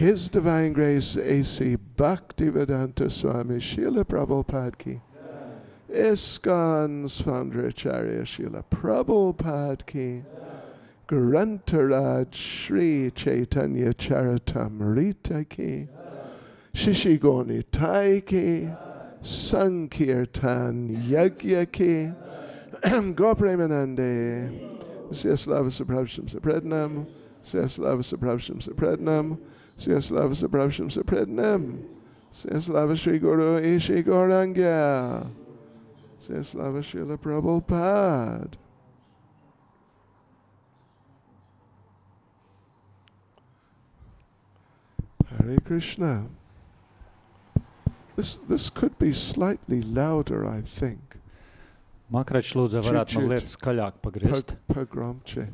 His Divine Grace A.C. Bhaktivedanta Swami Srila Prabhupada ki. ISKCON's founder Acharya Srila Prabhupada ki. Grantaraj Sri Chaitanya Charitamrita ki. Shishigoni Tai ki. Sankirtan Yagya ki. Gopremanande. Syaslava Saprabhasham Saprednam. Syaslava Saprabhasham Saprednam. Syaslava Saprabhasham Saprednam. Syaslava Shri Guru Ishi Gauranga. Syaslava Srila Prabhupada. Hare Krishna. This could be slightly louder, I think. Makarach lūdzu varētu mazliet skaļāk pagriezt. Pagramche.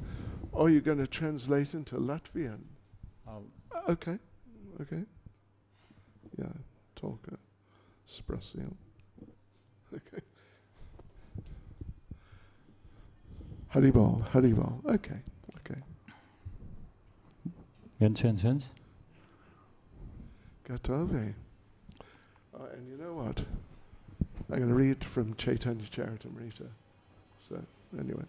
Oh, you're going to translate into Latvian? Okay. Yeah, talk Sprasiel. Okay. Haribol. Okay. Viens. Gatave. And you know what? I'm going to read from Caitanya Charitamrita. So, anyway.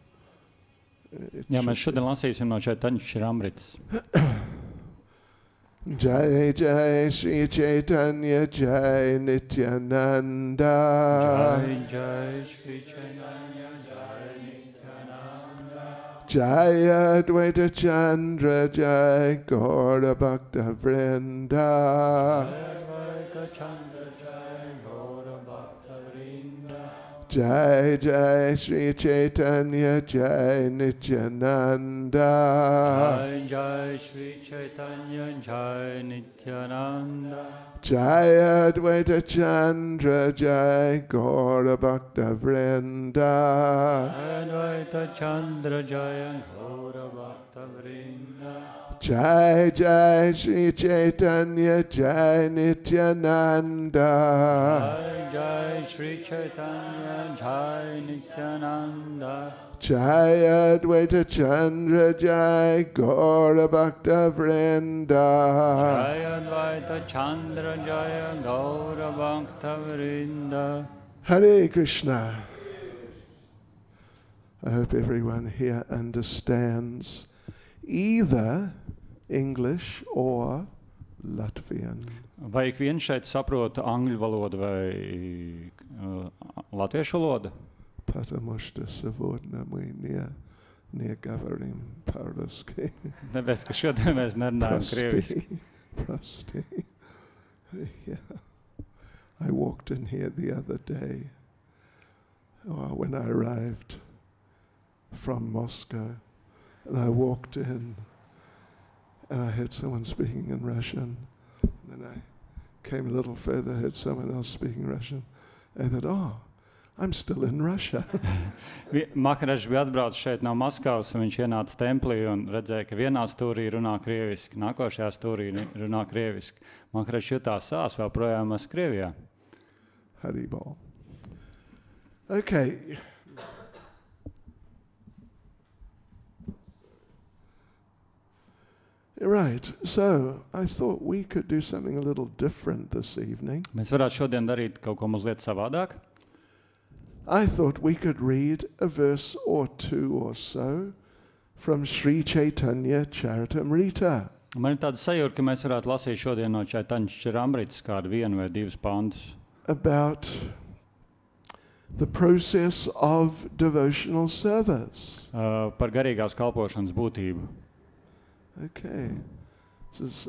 Jā, mēs šodien lasīsim no Caitanya Charitamritas. Jai Jai Sri Chaitanya Jai Nityananda. Jai Sri Chaitanya Jai Nityananda. Jai Advaita Chandra Jai Gaura Bhakta Vrinda. Jai Jai Sri Chaitanya Jai Nityananda. Jai Sri Chaitanya Jai Nityananda. Jai Advaita Chandra Jai Gaura Bhakta Vrinda. Advaita Chandra Jai Gaura Bhakta Vrinda. Jai Jai Sri Chaitanya Jai Nityananda. Jai Sri Chaitanya Jai Nityananda. Jai Advaita Chandra Jai Gaura Bhakta Vrinda. Jai Advaita Chandra Jai Gaura Bhakta Vrinda. Hare Krishna. I hope everyone here understands either English or Latvian. Vai ik viens šeit saprota angļu valodu vai latviešu valodu? Потому что сегодня мы не говорим по-русски. Tāpēc, ka šodien mēs nerunājam krieviski. Прости. Yeah. I walked in here the other day when I arrived from Moscow, and I walked in and I heard someone speaking in Russian, and then I came a little further, heard someone else speaking Russian. I thought, I'm still in Russia. Makaraj bija atbraucis šeit no Maskavas, un viņš ienāca templī un redzēja, ka vienā stūrī runā krieviski, nākošajā stūrī runā krieviski. Makaraj jutās vēl projām esmu Krievijā. Haribol. Okay. Right, so I thought we could do something a little different this evening. Mēs varētu šodien darīt kaut ko mazliet savādāk. I thought we could read a verse or two or so from Sri Chaitanya Charitamrita. Man ir tāda sajūta, ka mēs varētu lasīt šodien no Caitanya Charitamritas kādu vienu vai divus pantus. About the process of devotional service. Par garīgās kalpošanas būtību. Okay, this is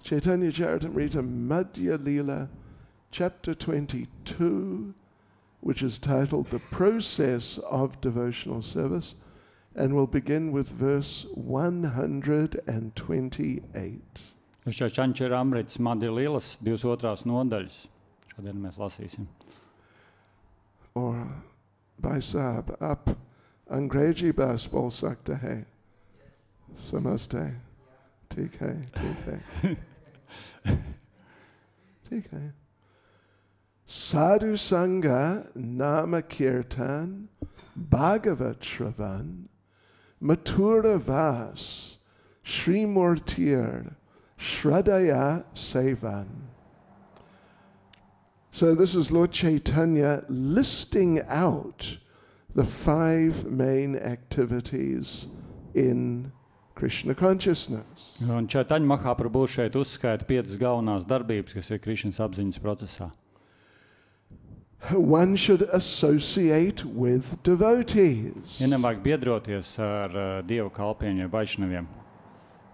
Caitanya Charitamrita Madhya Leela, chapter 22, which is titled The Process of Devotional Service, and we'll begin with verse 128. Caitanya Charitamritas Madhya Leelas 22. nodaļas. Šodien mēs lasīsim. Or Bhai Sahab, आप अंग्रेजी बास बोल सकते हैं? समझते? ठीक है. ठीक है. Sadhu Sangha Nama Kirtan Bhagavat Shravan Mathura Vas Shri Murtir Shraddhaya Sevan. So this is Lord Caitanya listing out the 5 main activities in Krishna consciousness. Un Caitanya Mahaprabhu šeit uzskaita 5 galvenās darbības, kas ir Krišnas apziņas procesā. One should associate with devotees. Nevajag biedroties ar Dievu kalpiem, Vaišnaviem.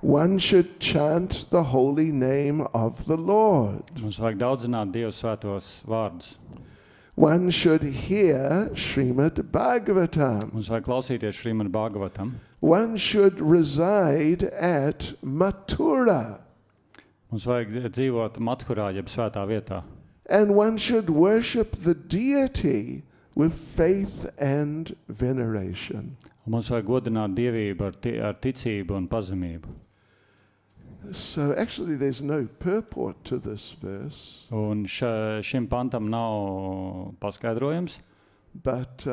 One should chant the holy name of the Lord. Mums vajag daudzināt Dievu svētos vārdus. One should hear Srimad Bhagavatam. Mums vajag klausīties Srimad Bhagavatam. One should reside at Mathura. Mums vajag dzīvot Mathurā, jeb svētā vietā. And one should worship the deity with faith and veneration. Un mums vajag godināt Dievību ar ticību un pazemību. So actually there's no purport to this verse. Un šim pantam nav paskaidrojums. But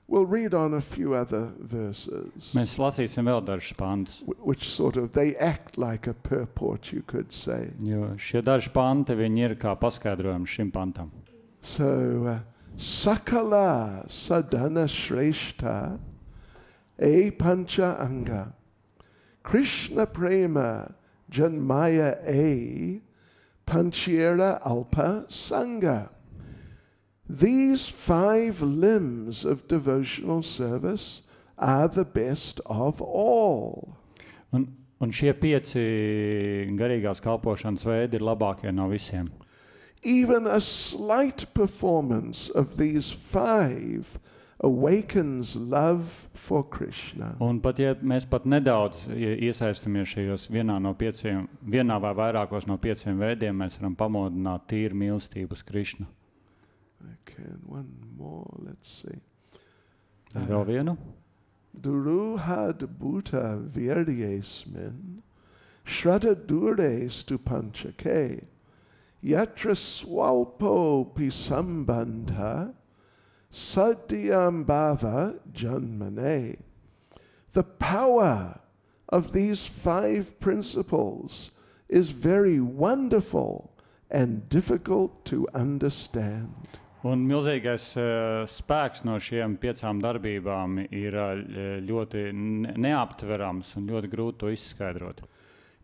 we'll read on a few other verses. Mēs lasīsim vēl dažus pantus. Which sort of, they act like a purport, you could say. Jo šie daži panti, viņi ir kā paskaidrojums šim pantam. So, Sakala Sadhana Shreshta E Pancha Anga Krishna Prema Janmaya E Panchira Alpa Sangha. These 5 limbs of devotional service are the best of all. Un šie 5 garīgās kalpošanas veidi ir labākie no visiem. Even a slight performance of these 5 awakens love for Krishna. Un pat ja mēs pat nedaudz iesaistamies šajos vienā vai vairākos no 5 veidiem, mēs varam pamodināt tīru mīlestību uz Krišnu. Okay, and one more, let's see. Vēl vienu. Duruhad bhuta viryesmin shraddha dure stupanchake yatra swalpo pisambandha sadyam bhava janmane. The power of these 5 principles is very wonderful and difficult to understand. Un milzīgais spēks no šiem 5 darbībām ir ļoti neaptverams un ļoti grūti to izskaidrot.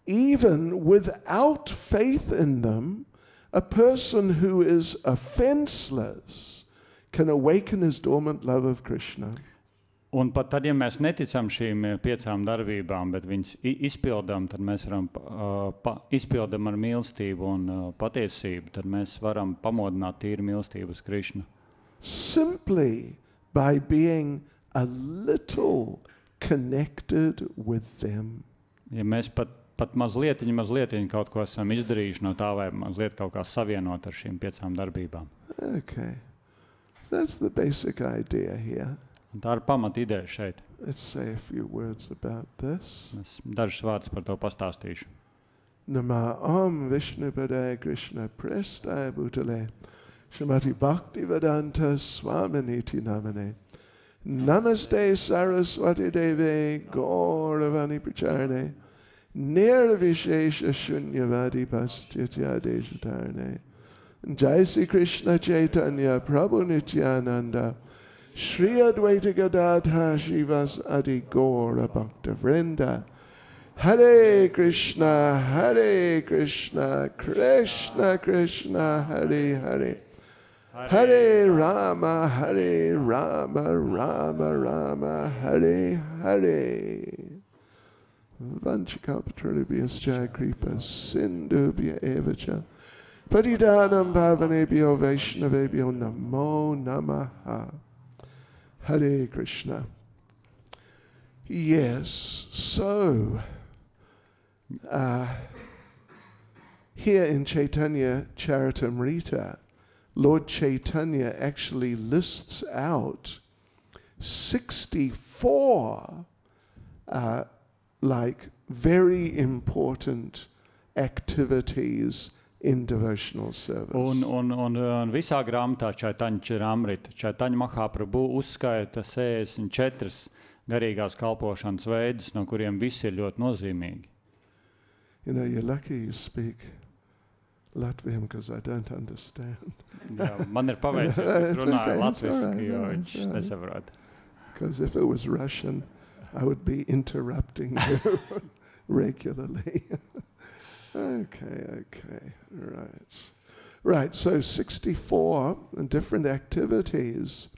Even without faith in them, a person who is offenseless can awaken his dormant love of Krishna. Un pat tad, ja mēs neticam šīm 5 darbībām, bet viņas izpildām, tad mēs varam izpildam ar mīlestību un patiesību, tad mēs varam pamodināt tīru mīlestību uz Krišnu. Simply by being a little connected with them. Ja mēs pat mazlietiņ kaut ko esam izdarījuši no tā, vai mazliet kaut kā savienot ar šīm 5 darbībām. Okay. That's the basic idea here. Un tā ir pamat ideja šeit. Let's say a few words about this. Es dažus vārdus par to pastāstīšu. Nama Om Vishnupadaya Krishna Prestaya Bhutale Srimati Bhakti Vedanta Swaminiti Namane Namaste Saraswati Deve Gauravani Pracharne Nirvishesha Shunyavadi Paschitya Deshatarne Jai Sri Krishna Caitanya Prabhu Nityananda Shri Advaita Gadadhar Shivas Adi Gaura Bhakta Vrinda Hare Krishna, Krishna Krishna, Hare Hare Hare Rama, Rama Rama, Hare Hare Vanchakapatribhyascha Kripa Sindhubhya Evacha Patitanam Bhavanebhyo Vaishnavebhyo Namo Namaha Hare Krishna. Yes, so here in Caitanya Charitamrita, Lord Caitanya actually lists out 64 like very important activities in devotional service. Un visā grāmatā Caitanya Charitamrita, Caitanya Mahaprabhu uzskaita 64 garīgās kalpošanas veidus, no kuriem visi ir ļoti nozīmīgi. You know, you're lucky you speak Latvian because I don't understand. Jā, man ir paveicies, ka es It's runāju okay, it's latviski, alright, jo it's viņš alright. nesaprot. Because if it was Russian, I would be interrupting you regularly. Okay, right. So 64 different activities,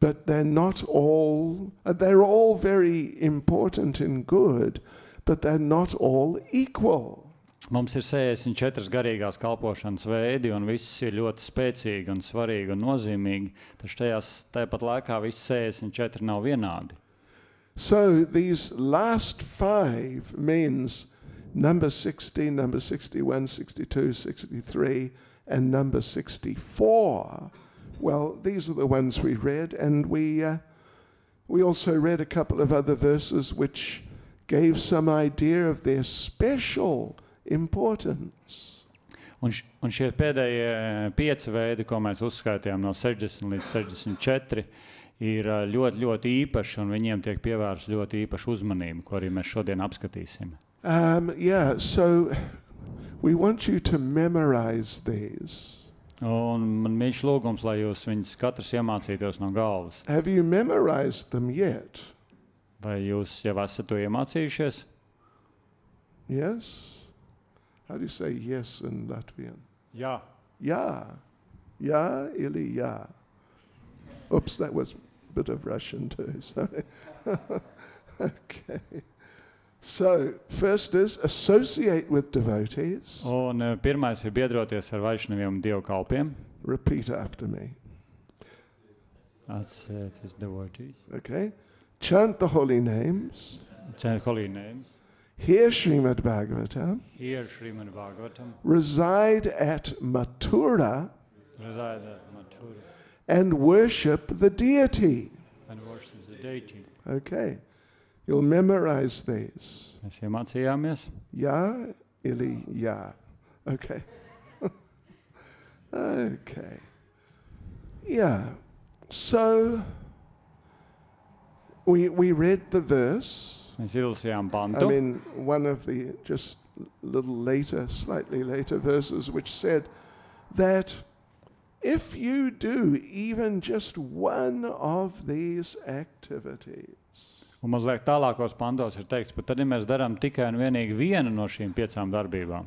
but they're not all, they're all very important and good, but they're not all equal. Mums ir 64 garīgās kalpošanas veidi, un viss ir ļoti spēcīgi un svarīgi un nozīmīgi, taču tāpat laikā visi 64 nav vienādi. So these last 5 means number 60, number 61, 62, 63, and number 64. Well, these are the ones we read, and we also read a couple of other verses which gave some idea of their special importance. Un šie pēdējie 5 veidi, ko mēs uzskaitījām no 60 līdz 64, ir ļoti, ļoti īpaši, un viņiem tiek pievērsta ļoti īpaša uzmanība, ko arī mēs šodien apskatīsim. So we want you to memorize these. Un man mīļš lūgums, lai jūs viņus katrs iemācītos no galvas. Have you memorized them yet? Vai jūs jau esat to iemācījušies? Yes? How do you say yes in Latvian? Jā. Yeah. Yeah, ili yeah. Oops, that was a bit of Russian too, sorry. Okay. So, first is associate with devotees. Un pirmais ir biedroties ar vaišnaviem Dievu kalpiem. Repeat after me. Associate with devotees. Okay. Chant the holy names. Chant holy names. Hear Srimad Bhagavatam. Hear Srimad Bhagavatam. Reside at Mathura. Reside at Mathura. And worship the deity. And worship the deity. Okay. You'll memorize these. Mēs iemācījāmies. Ya, ili, ya. Okay. Okay. Yeah. So, we read the verse. Mēs izlasījām I pantu. mean, one of the just little later, slightly later verses, which said that if you do even just one of these activities, Un mazliet tālākos pantos ir teikts, bet tad, ja mēs darām tikai un vienīgi vienu no šīm 5 darbībām.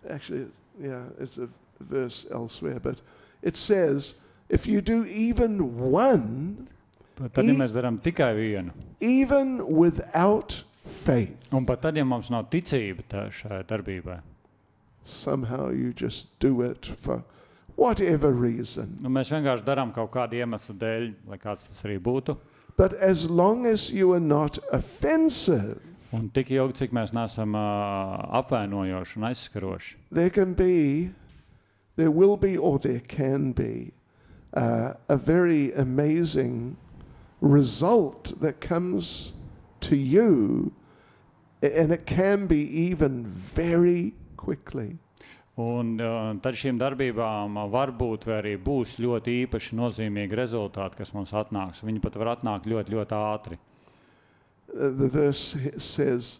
actually, yeah, it's a verse elsewhere, but it says, if you do even one, Bet tad, ja mēs darām tikai vienu, even without faith, un pat tad, ja mums nav ticība šai darbībai, somehow you just do it for whatever reason. nu, mēs vienkārši darām kaut kādu iemeslu dēļ, lai kāds tas arī būtu. But as long as you are not offensive, Un tik ilgi, cik mēs neesam apvainojoši un aizskaroši, there will be, or there can be, a very amazing result that comes to you, and it can be even very quickly. Un tad šīm darbībām var būt vai arī būs ļoti īpaši nozīmīgi rezultāti, kas mums atnāks. Viņi pat var atnākt ļoti, ļoti ātri. The verse says,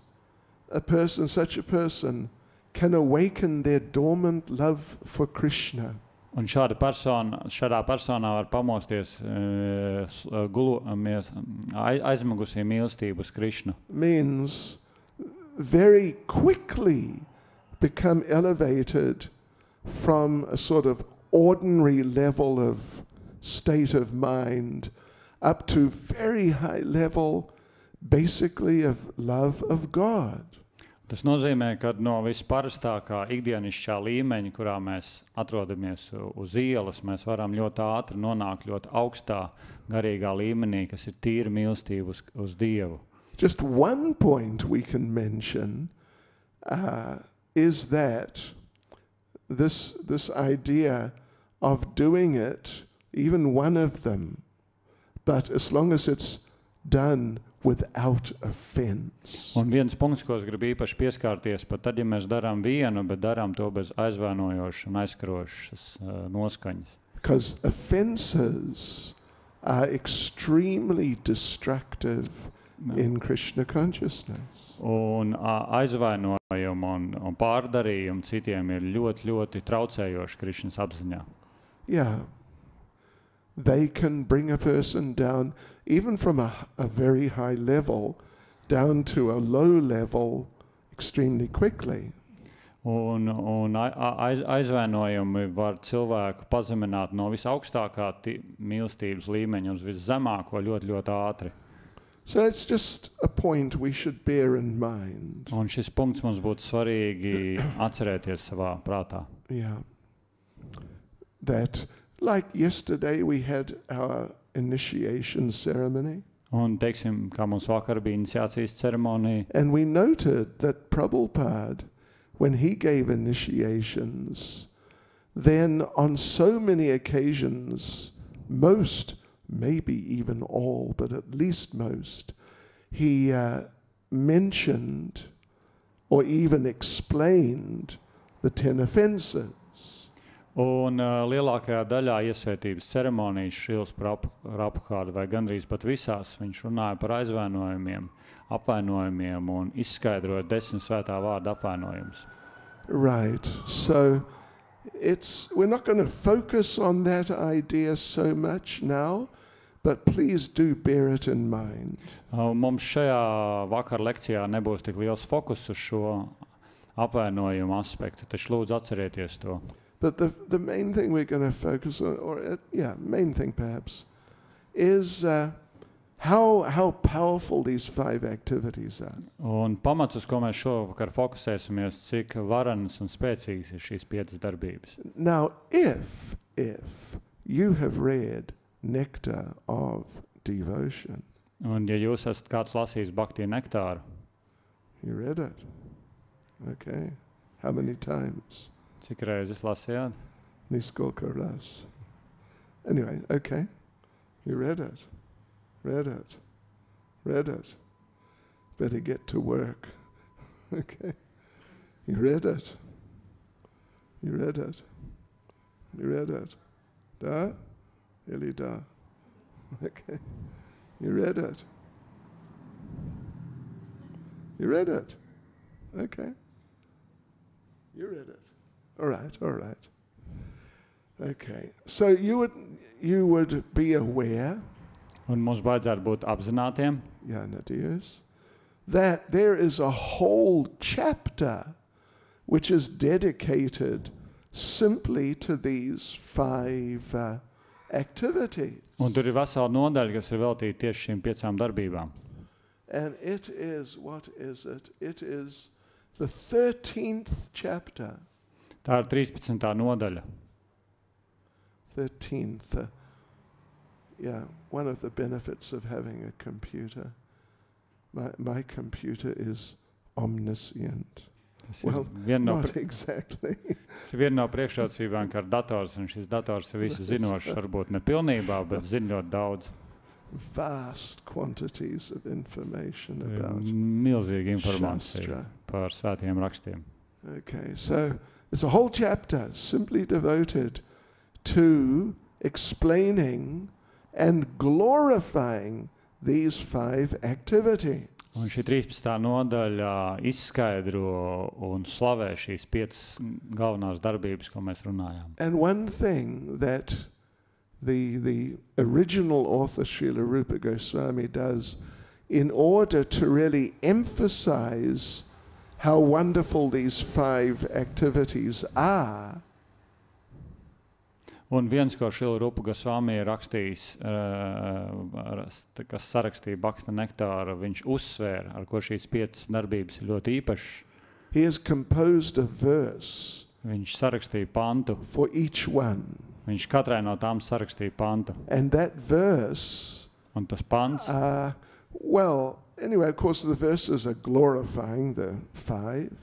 such a person can awaken their dormant love for Krishna. Un šādā personā var pamosties aizmigusī mīlestību uz Krišnu. Means very quickly become elevated from a sort of ordinary level of state of mind up to very high level, basically, of love of God. Tas nozīmē, ka no visparastākā ikdienišķā līmeņa, kurā mēs atrodamies uz ielas, mēs varam ļoti ātri nonākt ļoti augstā garīgā līmenī, kas ir tīra mīlestība uz Dievu. Just one point we can mention is that this idea of doing it, even one of them, but as long as it's done without offense. Un viens punkts, ko es gribu īpaši pieskārties, pat tad, ja mēs darām vienu, bet darām to bez aizvainojošas un aizskarošas noskaņas. Because offenses are extremely destructive in Krishna consciousness. Un aizvainojumi un pārdarījumi citiem ir ļoti traucējoši Krišnas apziņā. Yeah. They can bring a person down, even from a very high level, down to a low level extremely quickly. Un aizvainojumi var cilvēku pazemināt no visaugstākā mīlestības līmeņa uz viszemāko ļoti ātri. So it's just a point we should bear in mind. Un šis punkts mums būtu svarīgi atcerēties savā prātā. Yeah. That, like yesterday we had our initiation ceremony. Un teiksim, kā mums vakar bija iniciācijas ceremonija. And we noted that Prabhupada, when he gave initiations, then on so many occasions, most, maybe even all, but at least most, he mentioned or even explained the 10 offenses. Un lielākajā daļā iesvētības ceremonijas Šils Prabhupada vai gandrīz pat visās viņš runāja par aizvainojumiem, apvainojumiem un izskaidroja 10 svētā vārda apvainojumus. Right. So we're not going to focus on that idea so much now, but please do bear it in mind. Mums šajā vakar lekcijā nebūs tik liels fokus uz šo apvainojumu aspektu, taču lūdzu atcerieties to. But the main thing we're going to focus on, main thing perhaps, is how powerful these 5 activities are. Un pamats, uz ko mēs šovakar fokusēsimies, cik varenas un spēcīgas ir šīs 5 darbības. Now, if you have read Nectar of Devotion. Un ja jūs esat kāds lasījis Bhakti nektāru. You read it? Okay. How many times? Cik reizes lasījāt? Niskolka ras. Anyway, okay. You read it. Read it. Read it. Better get to work. Okay. You read it. You read it. You read it. Da? Really da. Okay. You read it. You read it. Okay. You read it. All right. Okay. So you would be aware. Un mums vajadzētu būt apzinātiem. Yeah, Nadius. That there is a whole chapter which is dedicated simply to these 5 activities. Un tur ir vesela nodaļa, kas ir veltīta tieši šīm 5 darbībām. And it is, what is it? It is the 13th chapter. Tā ir 13. nodaļa. 13th. Yeah, one of the benefits of having a computer. My computer is omniscient. Well, not exactly. Tas ir viena no priekšrocībām, ka ar dators, un šis dators ir visu zinošs, varbūt ne pilnībā, bet zina ļoti daudz. Vast quantities of information about milzīga informācija par svētiem rakstiem. Okay, so it's a whole chapter simply devoted to explaining and glorifying these 5 activities. Un šī 13. nodaļa izskaidro un slavē šīs 5 galvenās darbības, ko mēs runājām. And one thing that the original author Srila Rupa Goswami does in order to really emphasize how wonderful these 5 activities are. Un viens, ko Srila Rupa Goswami ir rakstījis, kas sarakstīja Bhakti nektāru, viņš uzsvēra, ar ko šīs 5 darbības ir ļoti īpašas. He has composed a verse. Viņš sarakstīja pantu. For each one. Viņš katrai no tām sarakstīja pantu. And that verse. Un tas pants. Well, anyway, of course, the verses are glorifying the 5.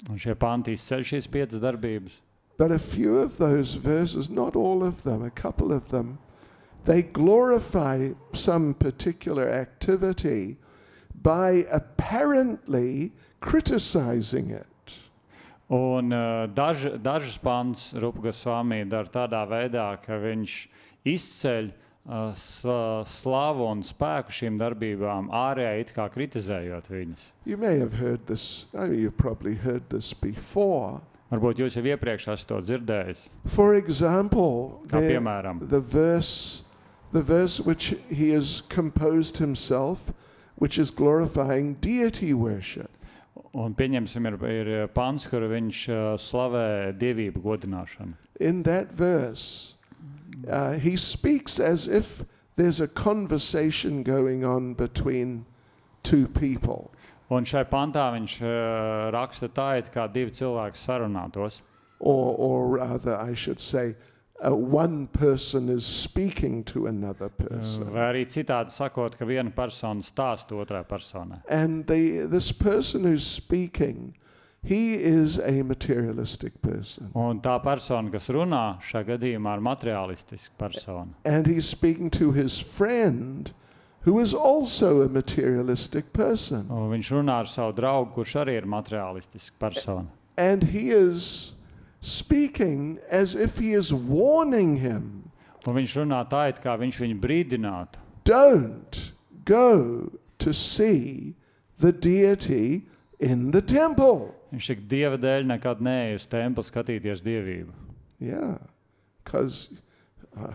Un šie panti izceļ šīs 5 darbības. But a few of those verses, not all of them, a couple of them, they glorify some particular activity by apparently criticizing it. Un dažas pants Rupa Goswami dara tādā veidā, ka viņš izceļ slavu un spēku šīm darbībām, ārēji it kā kritizējot viņas. You may have heard this, you've probably heard this before. Varbūt jūs jau iepriekš esat to dzirdējis. For example, Kā piemēram, the verse which he has composed himself, which is glorifying deity worship. un pieņemsim ir pants, kur viņš slavē dievību godināšanu. In that verse, he speaks as if there's a conversation going on between two people. Un šai pantā viņš raksta tā, it kā divi cilvēki sarunātos. Or rather, I should say, one person is speaking to another person. Vai arī citādi sakot, ka viena persona stāsta otrai personai. And this person who's speaking, he is a materialistic person. Un tā persona, kas runā, šajā gadījumā ir materialistiska persona. And he's speaking to his friend, who is also a materialistic person. Un viņš runā ar savu draugu, kurš arī ir materialistiska persona. And he is speaking as if he is warning him. Un viņš runā tā, it kā viņš viņu brīdinātu. Don't go to see the deity in the temple. Viņš saka, Dieva dēļ nekad neej uz templi skatīties dievību. Yeah, because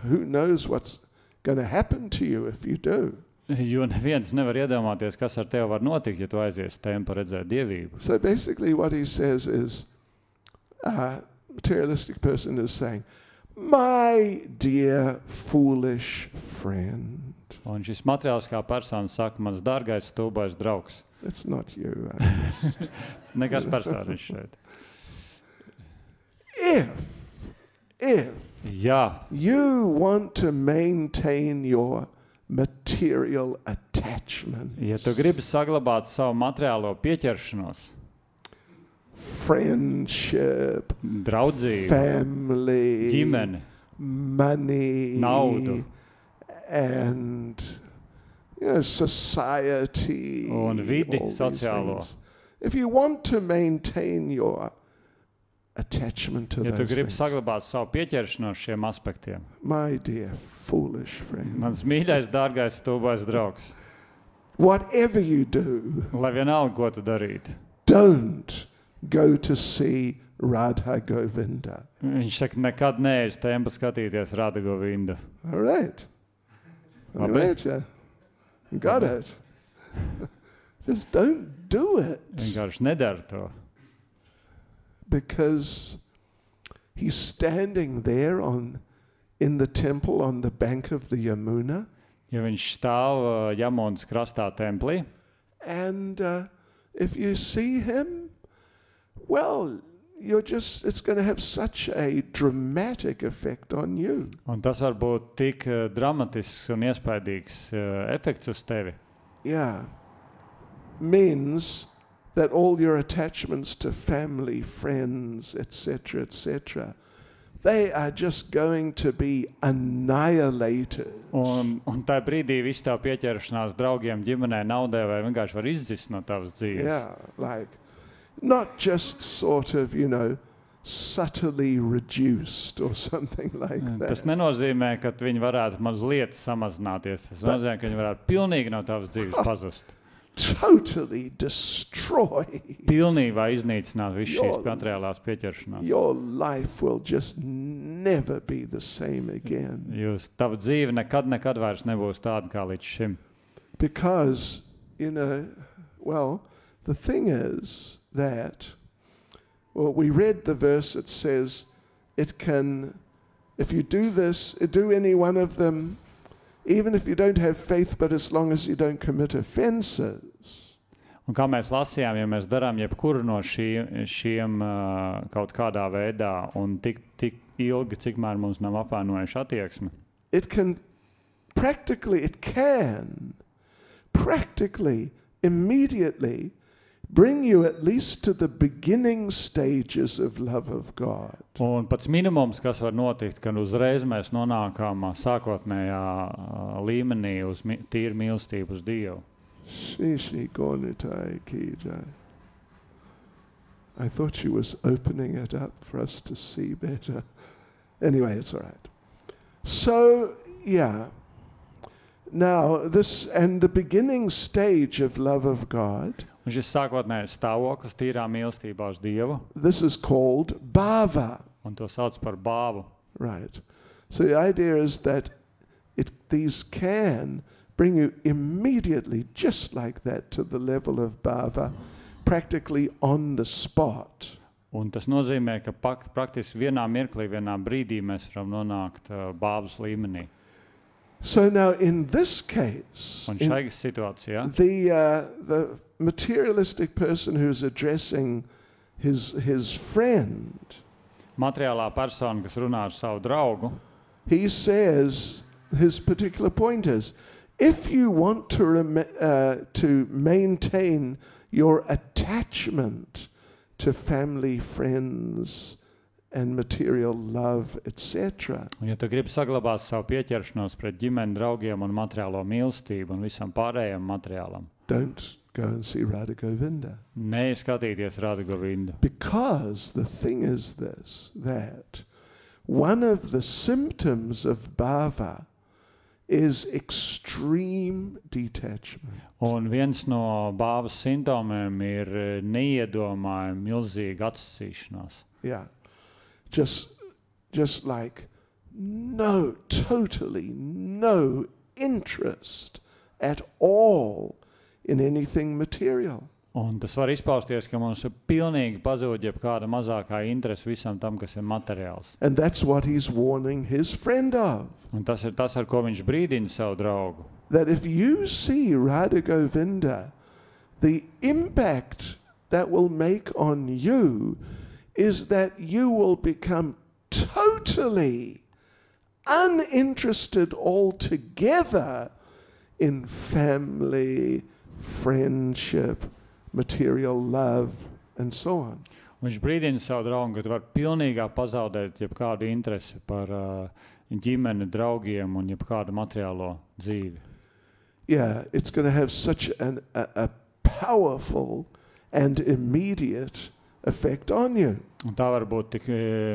who knows what's going to happen to you if you do. Jo neviens nevar iedomāties, kas ar tevi var notikt, ja tu aizies uz templi redzēt dievību. So basically what he says is, materialistic person is saying, my dear foolish friend. Un šis materiāliskā persona saka, mans dārgais stulbais draugs. It's not you. Nekas personīgs šeit. If Jā, you want to maintain your material attachment, ja tu gribi saglabāt savu materiālo pieķeršanos, friendship, draudzību, family, ģimeni, money, naudu, and society, un vidi all these sociālo. things. If you want to maintain your attachment to Ja tu those gribi things, saglabāt savu pieķeršanos šiem aspektiem, my dear foolish friend, mans mīļais, dārgais, stulbais draugs, whatever you do, lai vienalga, ko tu darītu. don't go to see Radha Govinda. Viņš saka, nekad neej uz templi skatīties Radha Govindu. All right. All Labi. right, yeah. Got it. Just don't do it. Vienkārši nedara to. Because he's standing there in the temple on the bank of the Yamuna, Jo viņš stāv Jamunas krastā templī, and if you see him, well, it's going to have such a dramatic effect on you. un tas var būt tik dramatisks un iespaidīgs efekts uz tevi. Yeah. Means that all your attachments to family, friends, etc., they are just going to be annihilated. Un tā brīdī viss tā pieķeršanās draugiem, ģimenei, naudai vai vienkārši var izdzist no tavas dzīves. Yeah, like not just sort of, subtly reduced or something like Tas that. nenozīmē, ka viņi varētu mazliet samazināties. Tas nozīmē, ka viņi varētu pilnīgi no tavas dzīves pazust. Totally destroy. Pilnībā iznīcināt visu šīs Jo- materiālās pieķeršanās. Your life will just never be the same again. Tava dzīve nekad vairs nebūs tāda kā līdz šim. Because, the thing is that, we read the verse that says, if you do this, do any one of them, even if you don't have faith, but as long as you don't commit offenses. Un kā mēs lasījām, ja mēs darām jebkuru no šiem kaut kādā veidā un tik ilgi, cikmēr mums nav apvainojuši attieksmi, It can practically, immediately bring you at least to the beginning stages of love of God. un pats minimums, kas var notikt, kad uzreiz mēs nonākam sākotnējā līmenī uz tīru mīlestību uz Dievu. Shri Gornitai Ki Jai. I thought she was opening it up for us to see better. Anyway, it's all right. So, yeah, Now, this and the beginning stage of love of God, Un šis sākotnējais stāvoklis tīrā mīlestībā uz Dievu, this is called bhava. un to sauc par bāvu. Right. So the idea is that these can bring you immediately, just like that, to the level of bhava, practically on the spot. Un tas nozīmē, ka praktiski vienā mirklī, vienā brīdī mēs varam nonākt bāvas līmenī. So now in this case, Un šajā situācijā the materialistic person who's addressing his friend, materiālā persona, kas runā ar savu draugu, he says, his particular point is, if you want to maintain your attachment to family, friends, and material love, etc., un ja tu gribi saglabāt savu pieķeršanos pret ģimeni, draugiem un materiālo mīlestību un visam pārējiem materiālam, don't go and see Radha Govinda. neskatīties Radha Govindu. Because the thing is this, that one of the symptoms of bhava is extreme detachment. Un viens no bāvas simptomiem ir neiedomājama milzīga atsacīšanās. Yeah. Just like totally no interest at all in anything material. Un tas var izpausties, ka mums ir pilnīgi pazūd jebkāda mazākā interese visam tam, kas ir materiāls. And that's what he's warning his friend of. Un tas ir tas, ar ko viņš brīdina savu draugu. That if you see Radha Govinda, the impact that will make on you is that you will become totally uninterested altogether in family, friendship, material love, and so on. Viņš brīdina savu draugu, ka tu vari pilnīgā pazaudēt jebkādu interesi par ģimeni, draugiem un jebkādu materiālo dzīvi. Yeah, it's going to have such a powerful and immediate effect on you. Un tā var būt tik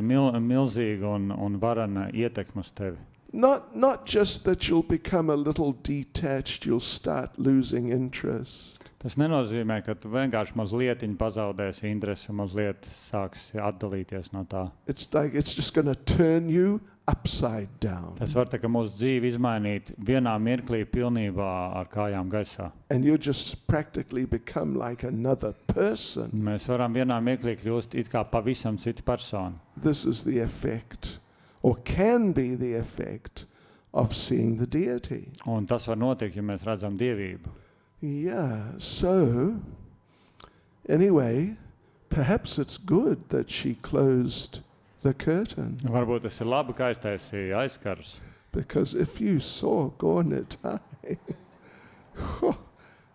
milzīga un varana ietekme uz tevi. Not just that you'll become a little detached, you'll start losing interest. Tas nenozīmē, ka tu vienkārši mazlietiņ pazaudēsi interesi un mazliet sāksi atdalīties no tā. It's like it's just going to turn you upside down. Tas var tā, ka mūsu dzīvi izmainīt vienā mirklī pilnībā ar kājām gaisā. And you just practically become like another person. Mēs varam vienā mirklī kļūst it kā pavisam cita persona. This is the effect, or can be the effect, of seeing the deity. Un tas var notikt, ja mēs redzam dievību. Yeah, so anyway, perhaps it's good that she closed the curtain. Varbūt tas ir labi, ka aiztaisīja aizkarus. Because if you saw Gornitai,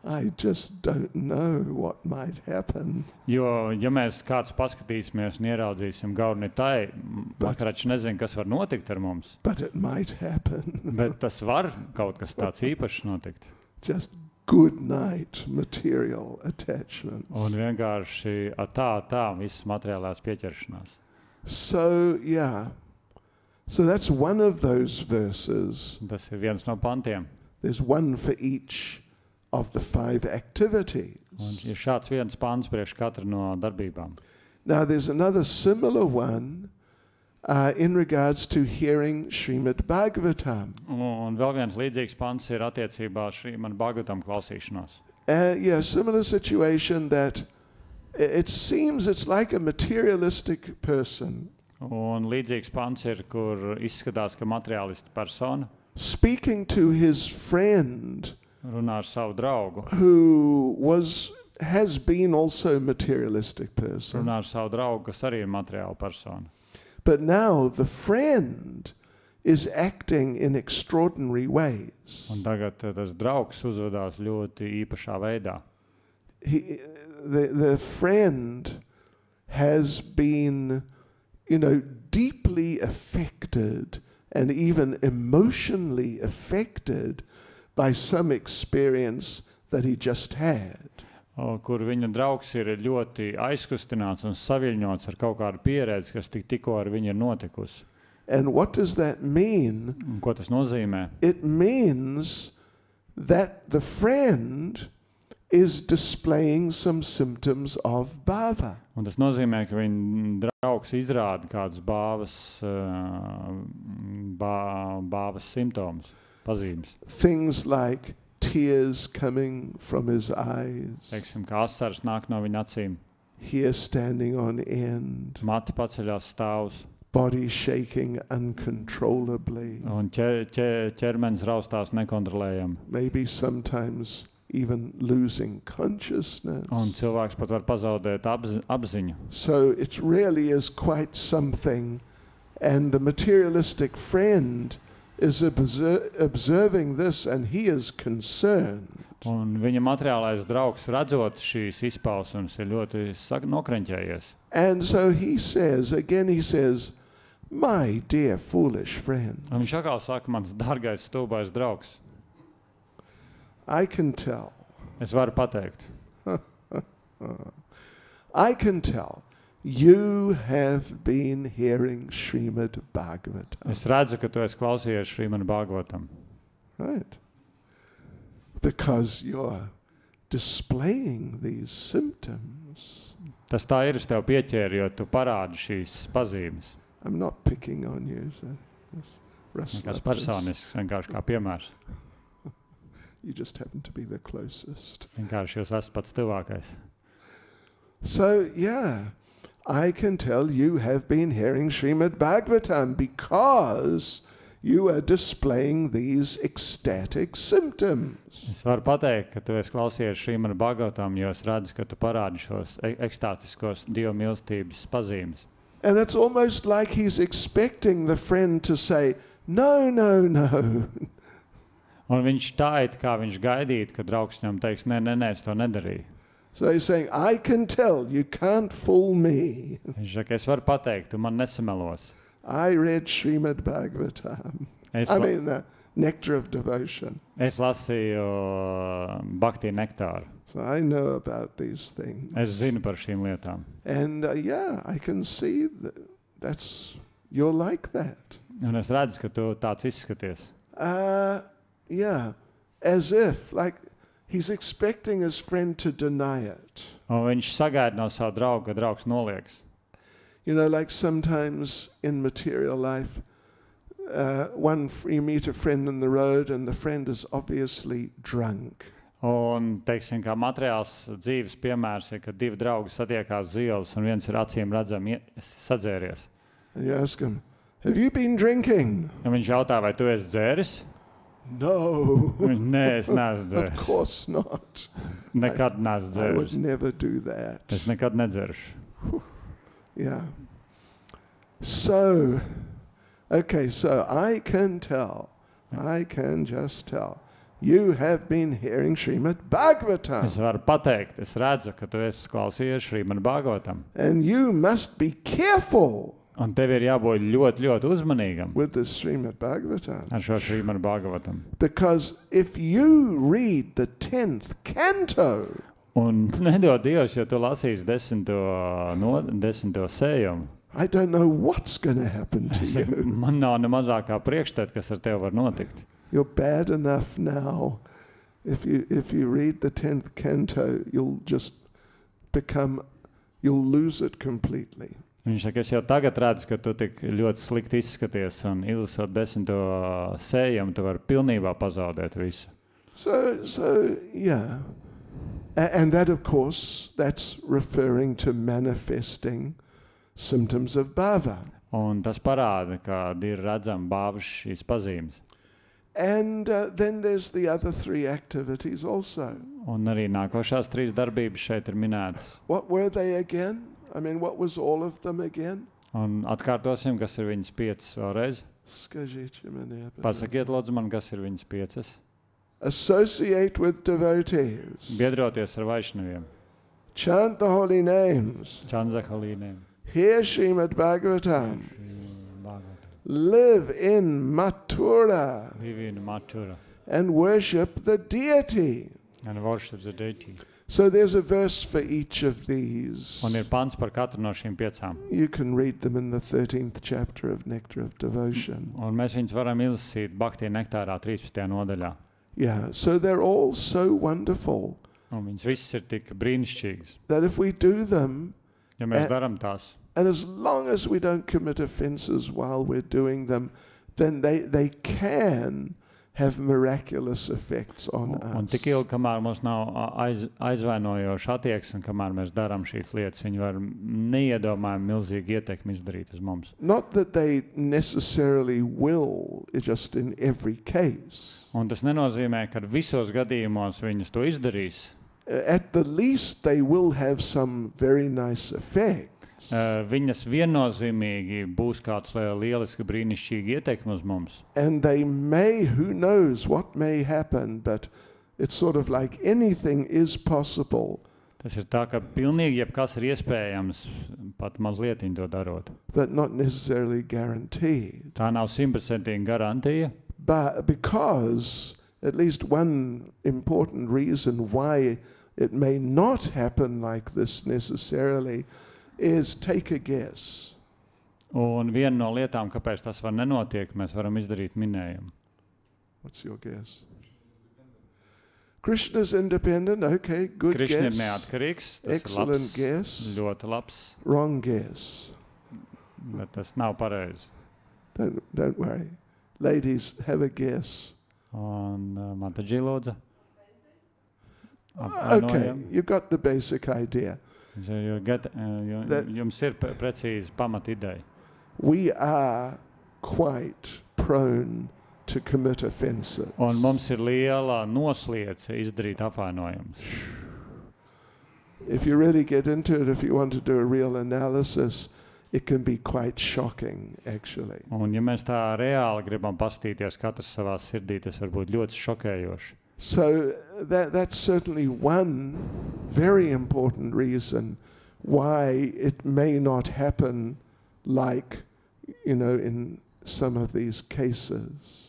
I just don't know what might happen. Jo, ja mēs kāds paskatīsimies un ieraudzīsim Gornitai, Makarač nezin, kas var notikt ar mums. But it might happen. Bet tas var kaut kas tāds īpašs notikt. Just good night material attachments. Un vienkārši tā visas materiālās pieķeršanās. So, yeah. So that's one of those verses. Tas ir viens no pantiem. There's one for each of the 5 activities. Un ir šāds viens pants priekš katru no darbībām. Now there's another similar one in regards to hearing Srimad Bhagavatam. Un vēl viens līdzīgs pants ir attiecībā Srimad Bhagavatam klausīšanos. Yeah, similar situation that it seems it's like a materialistic person. Un līdzīgs pants ir, kur izskatās, ka materiālista persona speaking to his friend runā ar savu draugu. who has been also materialistic person. Runā ar savu draugu, kas arī ir materiāla persona. But now the friend is acting in extraordinary ways. Un tagad tas draugs uzvedās ļoti īpašā veidā. The friend has been, deeply affected and even emotionally affected by some experience that he just had. Kur viņa draugs ir ļoti aizkustināts un saviļņots ar kaut kādu pieredzi, kas tikko ar viņu ir notikusi. And what does that mean? Un ko tas nozīmē? It means that the friend is displaying some symptoms of bhava. Un tas nozīmē, ka viņa draugs izrāda kādus bāvas simptomus, pazīmes. Things like tears coming from his eyes, Teiksim, ka asaras nāk no viņa acīm, hair standing on end, mati paceļās stāvus, body shaking uncontrollably, un ķermenis raustās nekontrolējami. maybe sometimes even losing consciousness. Un cilvēks pat var pazaudēt apziņu. So it really is quite something, and the materialistic friend is observing this, and he is concerned. Un viņa materiālais draugs, redzot šīs izpausmes, ir ļoti nokreņķējies. And so he says, my dear foolish friend, Un viņš atkal saka, mans dārgais stulbais draugs, I can tell, es varu pateikt, I can tell, you have been hearing Srimad Bhagavatam. es redzu, ka tu esi klausījies Srimad Bhagavatam. Right? Because you're displaying these symptoms. Tas tā ir, es tev pieķēru, jo tu parādi šīs pazīmes. I'm not picking on you, so just rustle Kas up this. personisks, vienkārši kā piemērs. You just happen to be the closest. Vienkārši jūs esat pats tuvākais. So, yeah, I can tell you have been hearing Srimad Bhagavatam because you are displaying these ecstatic symptoms. Es varu pateikt, ka tu esi klausījies Srimad Bhagavatam, jo es redzu, ka tu parādi šos ekstātiskos Dieva mīlestības pazīmes. And it's almost like he's expecting the friend to say, no, no, no. Un viņš tā it kā viņš gaidītu, ka draugs viņam teiks, nē, es to nedarīju. So he's saying, I can tell, you can't fool me. Viņš saka, es varu pateikt, tu man nesamelos. I read Srimad Bhagavatam. Nectar of Devotion. Es lasīju Bhakti nektāru. So I know about these things. Es zinu par šīm lietām. And yeah, I can see you're like that. Un es redzu, ka tu tāds izskaties. Yeah, as if, like, he's expecting his friend to deny it. Un viņš sagaida no savu draugu, ka draugs nolieks. You know, like sometimes in material life, you meet a friend on the road and the friend is obviously drunk. Un, teiksim, kā materiāls dzīves piemērs ir, ka divi draugi satiekās uz ielas un viens ir acīm redzami sadzēries. And you ask him, have you been drinking? Un viņš jautā, vai tu esi dzēris? No. Nē, es neesmu Of dzēris. course not. Nekad neesmu I would dzēris. never do that. Es nekad nedzeršu. Yeah. So, okay, so I can just tell. You have been hearing Srimad Bhagavatam. Es varu pateikt, es redzu, ka tu esi klausījies Srimad Bhagavatam. And you must be careful Un tev ir jābūt ļoti, ļoti uzmanīgam with the Srimad Bhagavatam. ar šo Srimad Bhagavatam. Because if you read the 10th canto, Un nedod Dievs, ja tu lasīsi desmito sējumu. I don't know what's going to happen to you. Man nav ne mazākā priekšstat, kas ar tevi var notikt. You're bad enough now. If you read the 10th canto, you'll lose it completely. Viņš saka, es jau tagad redzu, ka tu tik ļoti slikti izskaties un izlasot desmito sējumu, tu vari pilnībā pazaudēt visu. So yeah. And that, of course, that's referring to manifesting symptoms of bhava. Un tas parāda, ka ir redzama bāvas šīs pazīmes. And then there's the other 3 activities also. Un arī nākošās 3 darbības šeit ir minētas. What were they again? I mean, what was all of them again? Un atkārtosim, kas ir viņas 5 vēlreiz. Skažīči manī. Pasakiet, lūdzu man, kas ir viņas 5. Associate with devotees. Biedroties ar vaišnaviem, Chant the holy names. čanzahalīniem, Hear Srimad Bhagavatam. Live in Mathura divina matura, and worship the deity. and worship the deity. So there's a verse for each of these. Un ir pants par katru no šīm 5. You can read them in the 13th chapter of Nectar of Devotion. Un mēs viņus varam izlasīt Bhakti nektārā 13. nodaļā. Yeah, so they're all so wonderful Un viņas visas ir tik brīnišķīgas. that if we do them, Ja mēs And- darām tās, and as long as we don't commit offenses while we're doing them, then they can have miraculous effects on un us. tik ilgi, kamēr mums nav aizvainojoša attieksme, kamēr mēs darām šīs lietas, viņi var neiedomājami milzīgi ietekmi izdarīt uz mums. Not that they necessarily will, it's just in every case. Un tas nenozīmē, ka visos gadījumos viņas to izdarīs. At the least, they will have some very nice effects. Viņas viennozīmīgi būs kāds lieliski brīnišķīgi ietekmi uz mums. And they may, who knows what may happen, but it's sort of like anything is possible, Tas ir tā, ka pilnīgi jebkas ir iespējams, pat mazliet to darot. but not necessarily guaranteed. Tā nav 100% garantija, But because at least one important reason why it may not happen like this necessarily is take a guess. un viena no lietām, kāpēc tas var nenotiek, mēs varam izdarīt minējumu. What's your guess? Krishna's independent. Okay, good Krišna ir guess. neatkarīgs, tas Excellent ir labs, guess. ļoti labs, Wrong guess. bet tas nav pareizi. Don't worry. Ladies, have a guess. Un Madhay lūdza. Okay, you got the basic idea. Jums ir precīzi pamat ideja. We are quite prone to commit offenses. Un mums ir liela nosliece izdarīt apvainojumus. If you really get into it, if you want to do a real analysis, it can be quite shocking, actually. Un ja mēs tā reāli gribam pastīties katrs savā sirdī, tas var būt ļoti šokējoši. So that's certainly one very important reason why it may not happen like, in some of these cases.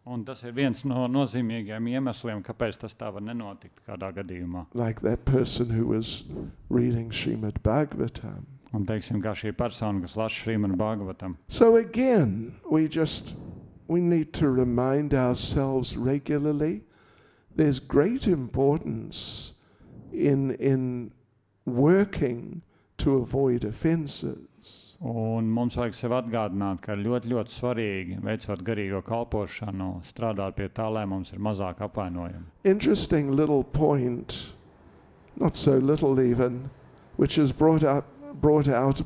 Un tas ir viens no nozīmīgiem iemesliem, kāpēc tas tā var nenotikt kādā gadījumā. Like that person who was reading Srimad Bhagavatam. Un teiksim, kā šī persona, kas lasa Srimad Bhagavatam. So again, we need to remind ourselves regularly there's great importance in working to avoid offenses. Un mums vajag sev atgādināt, ka ir ļoti, ļoti svarīgi, veicot garīgo kalpošanu, strādāt pie tā, lai mums ir mazāk apvainojumi. Interesting little point, not so little even, which is brought out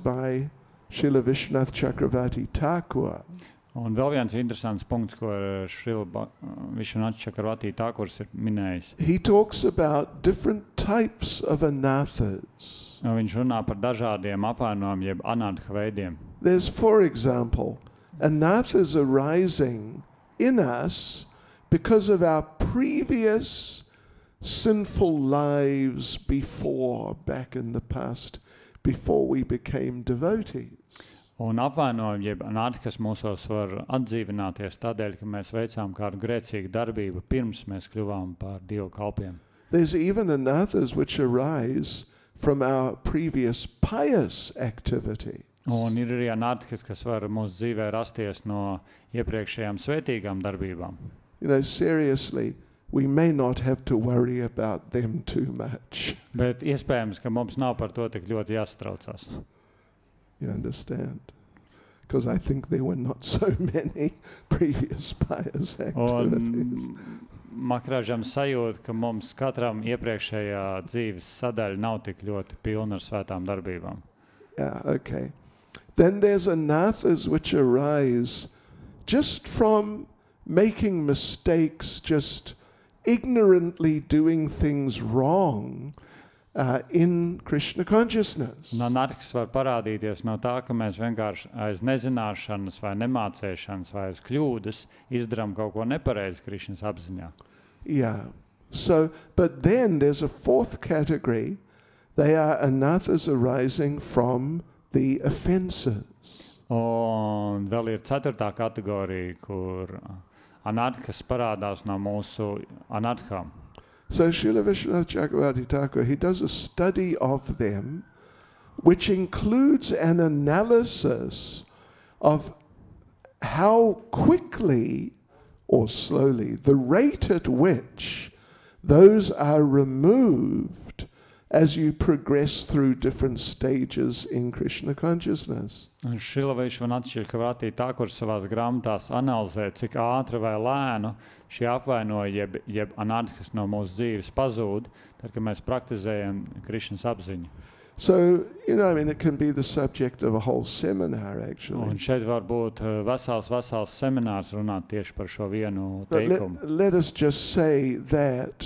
by Srila Vishwanath Chakravarti Thakur. Un vēl viens interesants punkts, ko Srila Vishwanath Chakravarti Thakurs ir minējis. He talks about different types of anathas. Viņš runā par dažādiem apvainojumiem, jeb anarha veidiem. There's, for example, anathas arising in us because of our previous sinful lives back in the past, before we became devotees. Un apvainojumi, jeb anarha, kas mūsos var atdzīvināties tādēļ, ka mēs veicām kādu grēcīgu darbību pirms mēs kļuvām par Dievu kalpiem. There's even anathas which arise from our previous pious activity. Un ir arī anarhas, kas var mūsu dzīvē rasties no iepriekšējām svētīgām darbībām. Seriously, we may not have to worry about them too much. Bet iespējams, ka mums nav par to tik ļoti jāstraucās. You understand? Because I think there were not so many previous pious activities. Makrāžam sajūt, ka mums katram iepriekšējā dzīves sadaļa nav tik ļoti pilna ar svētām darbībām. Yeah, okay. Then there's anathas which arise just from making mistakes, just ignorantly doing things wrong in Krishna consciousness. Anarhas var parādīties no tā, ka mēs vienkārši aiz nezināšanas vai nemācēšanas vai aiz kļūdas izdarām kaut ko nepareizi Krišnas apziņā. Yeah. So, but then there's a fourth category. They are anathas arising from the offenses. Un vēl ir ceturtā kategorija, kur anarhas parādās no mūsu anarhām. So Srila Vishwanath Chakravarti Thakur, he does a study of them, which includes an analysis of how quickly or slowly. The rate at which those are removed as you progress through different stages in Krishna consciousness. Un Šrila Vaišvana atšķir Kavati Thakur savās grāmatās analizē, cik ātri vai lēnu šie apvainoja, jeb anarhis no mūsu dzīves pazūd, tad, kad mēs praktizējam Krišnas apziņu. So, it can be the subject of a whole seminar, actually. Un šeit var būt vesels seminārs runāt tieši par šo vienu But teikumu. let us just say that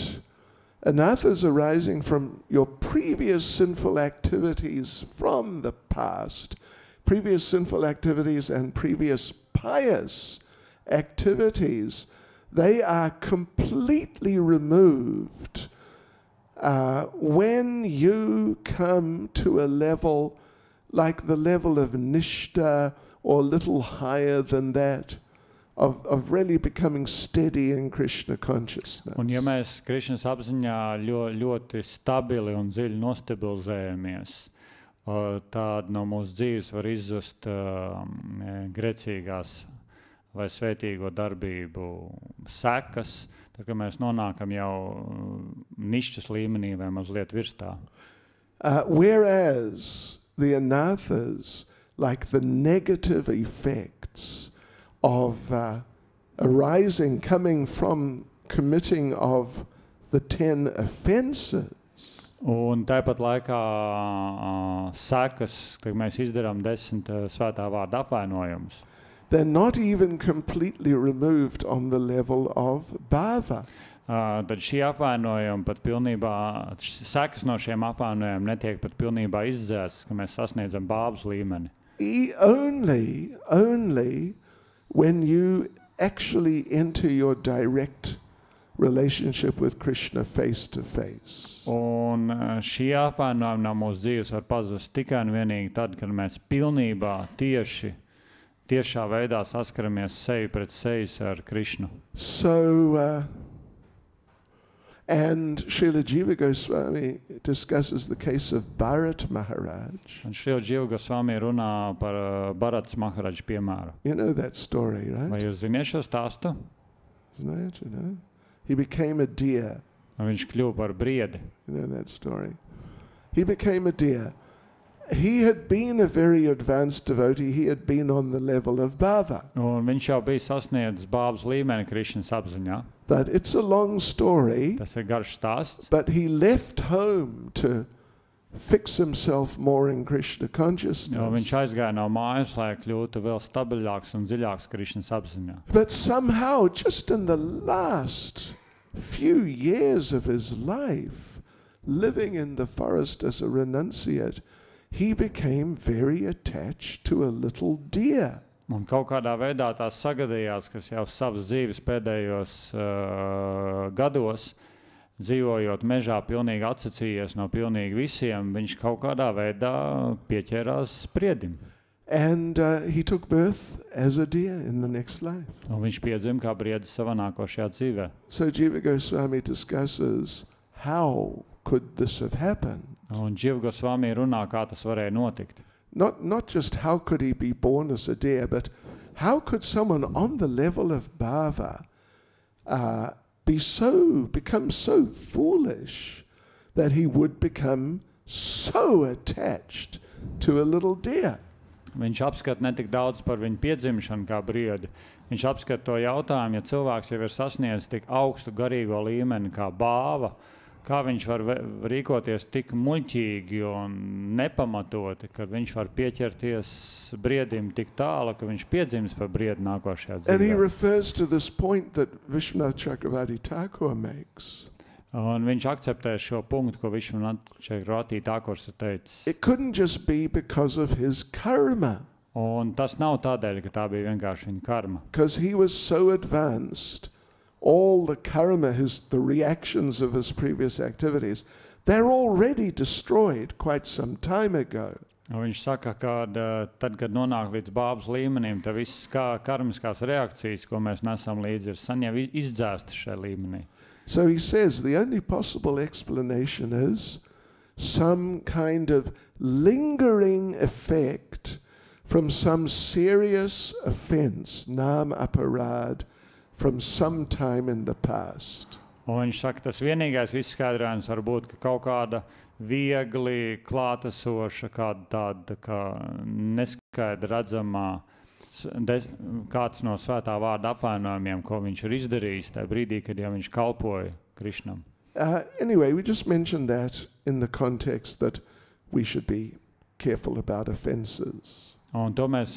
anarthas arising from your previous sinful activities from the past, previous sinful activities and previous pious activities, they are completely removed when you come to a level like the level of nishta or a little higher than that, of really becoming steady in Krishna consciousness. Un ja mēs Krišnas apziņā ļoti stabili un dziļi nostabilizējamies, tad no mūsu dzīves var izzust grēcīgās vai svētīgo darbību sekas, tad, kad mēs nonākam jau nišķas līmenī vai mazliet virs tā. Whereas the anarthas, like the negative effects of arising, coming from committing of the 10 offenses, Un tāpat laikā sekas, kad mēs izdarām 10 svētā vārda apvainojumus, they're not even completely removed on the level of bhava. tad šī apvainojuma pat pilnībā, sekas no šiem apvainojumiem netiek pat pilnībā izdzēstas, ka mēs sasniedzam bāvas līmeni. Only when you actually enter your direct relationship with Krishna face to face. Un šī apvainojuma no mūsu dzīves var pazust tikai un vienīgi tad, kad mēs pilnībā tiešā veidā saskaramies seju pret sejas ar Krišnu. So, and Srila Jiva Goswami discusses the case of Bharat Maharaj. Un Šrila Jiva Goswami runā par Bharats Maharaj piemēru. You know that story, Vai right? jūs ziniet šo stāstu? Isn't it, He became a deer. Un viņš kļuva par briedi. You know that story. He became a deer. He had been a very advanced devotee. He had been on the level of bhava. Un viņš jau bija sasniedzis bāvas līmeni Krišnas apziņā. But it's a long story. Tas ir garš stāsts. But he left home to fix himself more in Krishna Jo consciousness. viņš aizgāja no mājas, lai kļūtu vēl stabiļāks un dziļāks Krišnas apziņā. But somehow, just in the last few years of his life, living in the forest as a renunciate, he became very attached to a little deer. Un kaut kādā veidā tās sagadījās, kas jau savas dzīves pēdējos gados, dzīvojot mežā, pilnīgi atsacījies no pilnīgi visiem, viņš kaut kādā veidā pieķērās spriedim. And he took birth as a deer in the next life. Un viņš piedzima kā briedis savā nākošajā dzīvē. So Jiva Goswami discusses how could this have happened? Un Jiva Goswami runā, kā tas varēja notikt. Not just how could he be born as a deer, but how could someone on the level of bhava become so foolish that he would become so attached to a little deer? Viņš apskata ne tik daudz par viņu piedzimšanu kā briedi. Viņš apskata to jautājumu, ja cilvēks jau ir sasniedzis tik augstu garīgo līmeni kā bāva, kā viņš var rīkoties tik muļķīgi un nepamatoti, ka viņš var pieķerties briedim tik tālu, ka viņš piedzims par briedu nākošajā And he dzīvē. refers to this point that Vishwanath Chakravarti Thakur makes. Un viņš akceptē šo punktu, ko Vishwanath Thakurs ir teicis. It couldn't just be because of his karma, Un tas nav tādēļ, ka tā bija vienkārši viņa karma. because he was so advanced. All the karma, the reactions of his previous activities, they're already destroyed quite some time ago. Un viņš saka, ka tad, kad nonāk līdz bāvas līmenim, tad visas karmiskās reakcijas, ko mēs nesam līdzi, ir saņem izdzēstas šajā līmenī. So he says the only possible explanation is some kind of lingering effect from some serious offense, nam aparad, from some time in the past. Un viņš saka, tas vienīgais izskaidrojums var būt, ka kaut kāda viegli klātesoša, kāda tāda kā neskaidra redzamā kāds no svētā vārda apvainojumiem, ko viņš ir izdarījis tajā brīdī, kad jau viņš kalpoja Krišnam. Anyway, we just mentioned that in the context that we should be careful about offenses. Un to mēs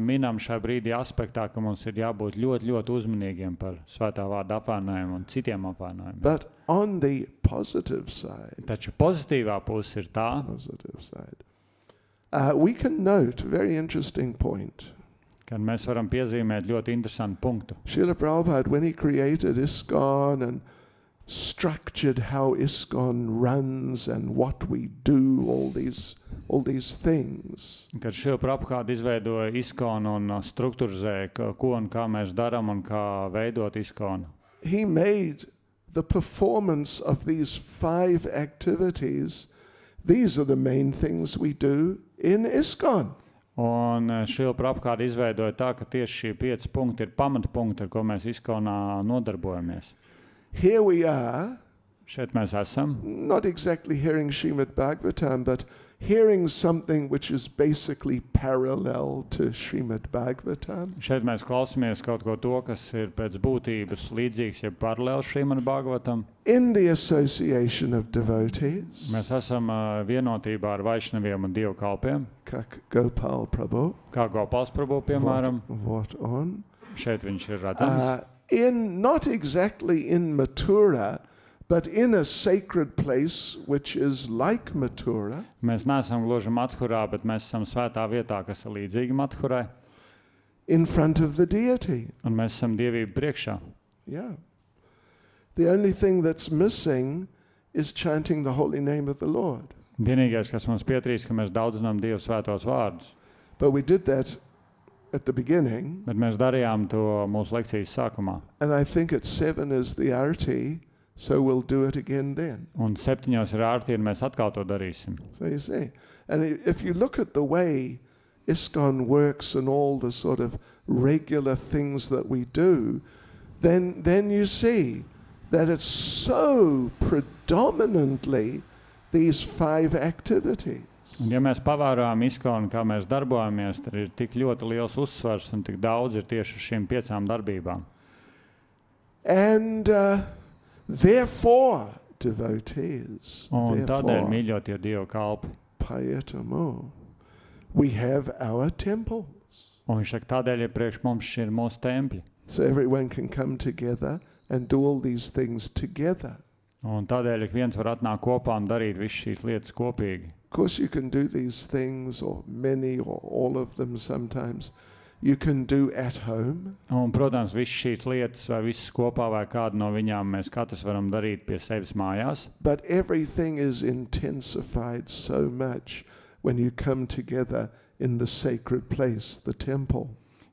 minam šajā brīdī aspektā, ka mums ir jābūt ļoti, ļoti uzmanīgiem par svētā vārda apvainojumu un citiem apvainojumiem. But on the positive side, Taču pozitīvā puse ir tā, we can note a very interesting point. kad mēs varam piezīmēt ļoti interesantu punktu. Srila Prabhupada, when he created ISKCON and structured how ISKCON runs and what we do, all these things. Kad Šrila Prabhupada izveidoja ISKCON un strukturizēja, ko un kā mēs darām un kā veidot ISKCON. He made the performance of these 5 activities, these are the main things we do in ISKCON. Un Šrila Prabhupada izveidoja tā, ka tieši šie 5 punkti ir pamatpunkti, ar ko mēs ISKCONā nodarbojamies. Here we are, Šeit mēs esam, not exactly hearing Srimad Bhagavatam, but hearing something which is basically parallel to Srimad Bhagavatam. šeit mēs klausāmies kaut ko to, kas ir pēc būtības līdzīgs, ja paralēli Srimad Bhagavatam. In the association of devotees, Mēs esam vienotībā ar Vaišnaviem un Dievu kalpiem, Kak Gopal Prabhu, kā Gopals Prabhu, piemēram. what on? Šeit viņš ir redzams. In not exactly in Mathura, but in a sacred place which is like Mathura, Mēs neesam gluži Mathurā, bet mēs esam svētā vietā, kas ir līdzīga Mathurai, in front of the deity. un mēs esam Dievību priekšā. Yeah. The only thing that's missing is chanting the holy name of the Lord. Vienīgais, kas mums pietrīst, ka mēs daudzinām Dievu svētos vārdus, But we did that at the beginning, bet mēs darījām to mūsu lekcijas sākumā. and I think at 7 is the arati, so we'll do it again then. Un 7 ir ārti, un mēs atkal to darīsim. So you see, and if you look at the way ISKCON works and all the sort of regular things that we do, then you see that it's so predominantly these 5 activities. Un ja mēs pavērojam ISKCON, kā mēs darbojamies, tad ir tik ļoti liels uzsvars un tik daudz ir tieši uz šīm 5 darbībām. And therefore, devotees, Un tādēļ, therefore, mīļotie Dievu kalpi, payatamo, we have our temples. un viņš saka, tādēļ ir priekš mums šie ir mūsu tempļi. So everyone can come together and do all these things together. Un tādēļ ik viens var atnākt kopā un darīt visu šīs lietas kopīgi. Of course, you can do these things, or many, or all of them sometimes. You can do at home. Un, protams, visas šīs lietas vai visas kopā vai kādu no viņām mēs katrs varam darīt pie sevis mājās. But everything is intensified so much when you come together in the sacred place, the temple.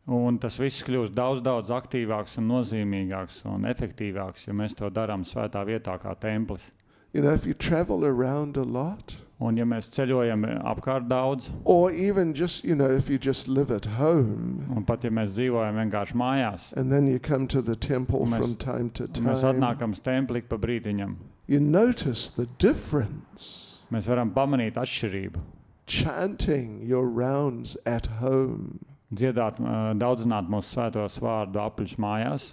Un tas viss kļūst daudz aktīvāks un nozīmīgāks un efektīvāks, ja mēs to darām svētā vietā kā templis. You know, if you travel around a lot, Un ja mēs ceļojam apkārt daudz, or even just, you know, if you just live at home, un pat ja mēs dzīvojam vienkārši mājās, and then you come to the temple Mēs- from time to un mēs time, atnākam uz templi ik pa brītiņam, you notice the difference. mēs varam pamanīt atšķirību. Chanting your rounds at home. Dziedāt, daudzināt mūsu svētos vārdu apaļus mājās,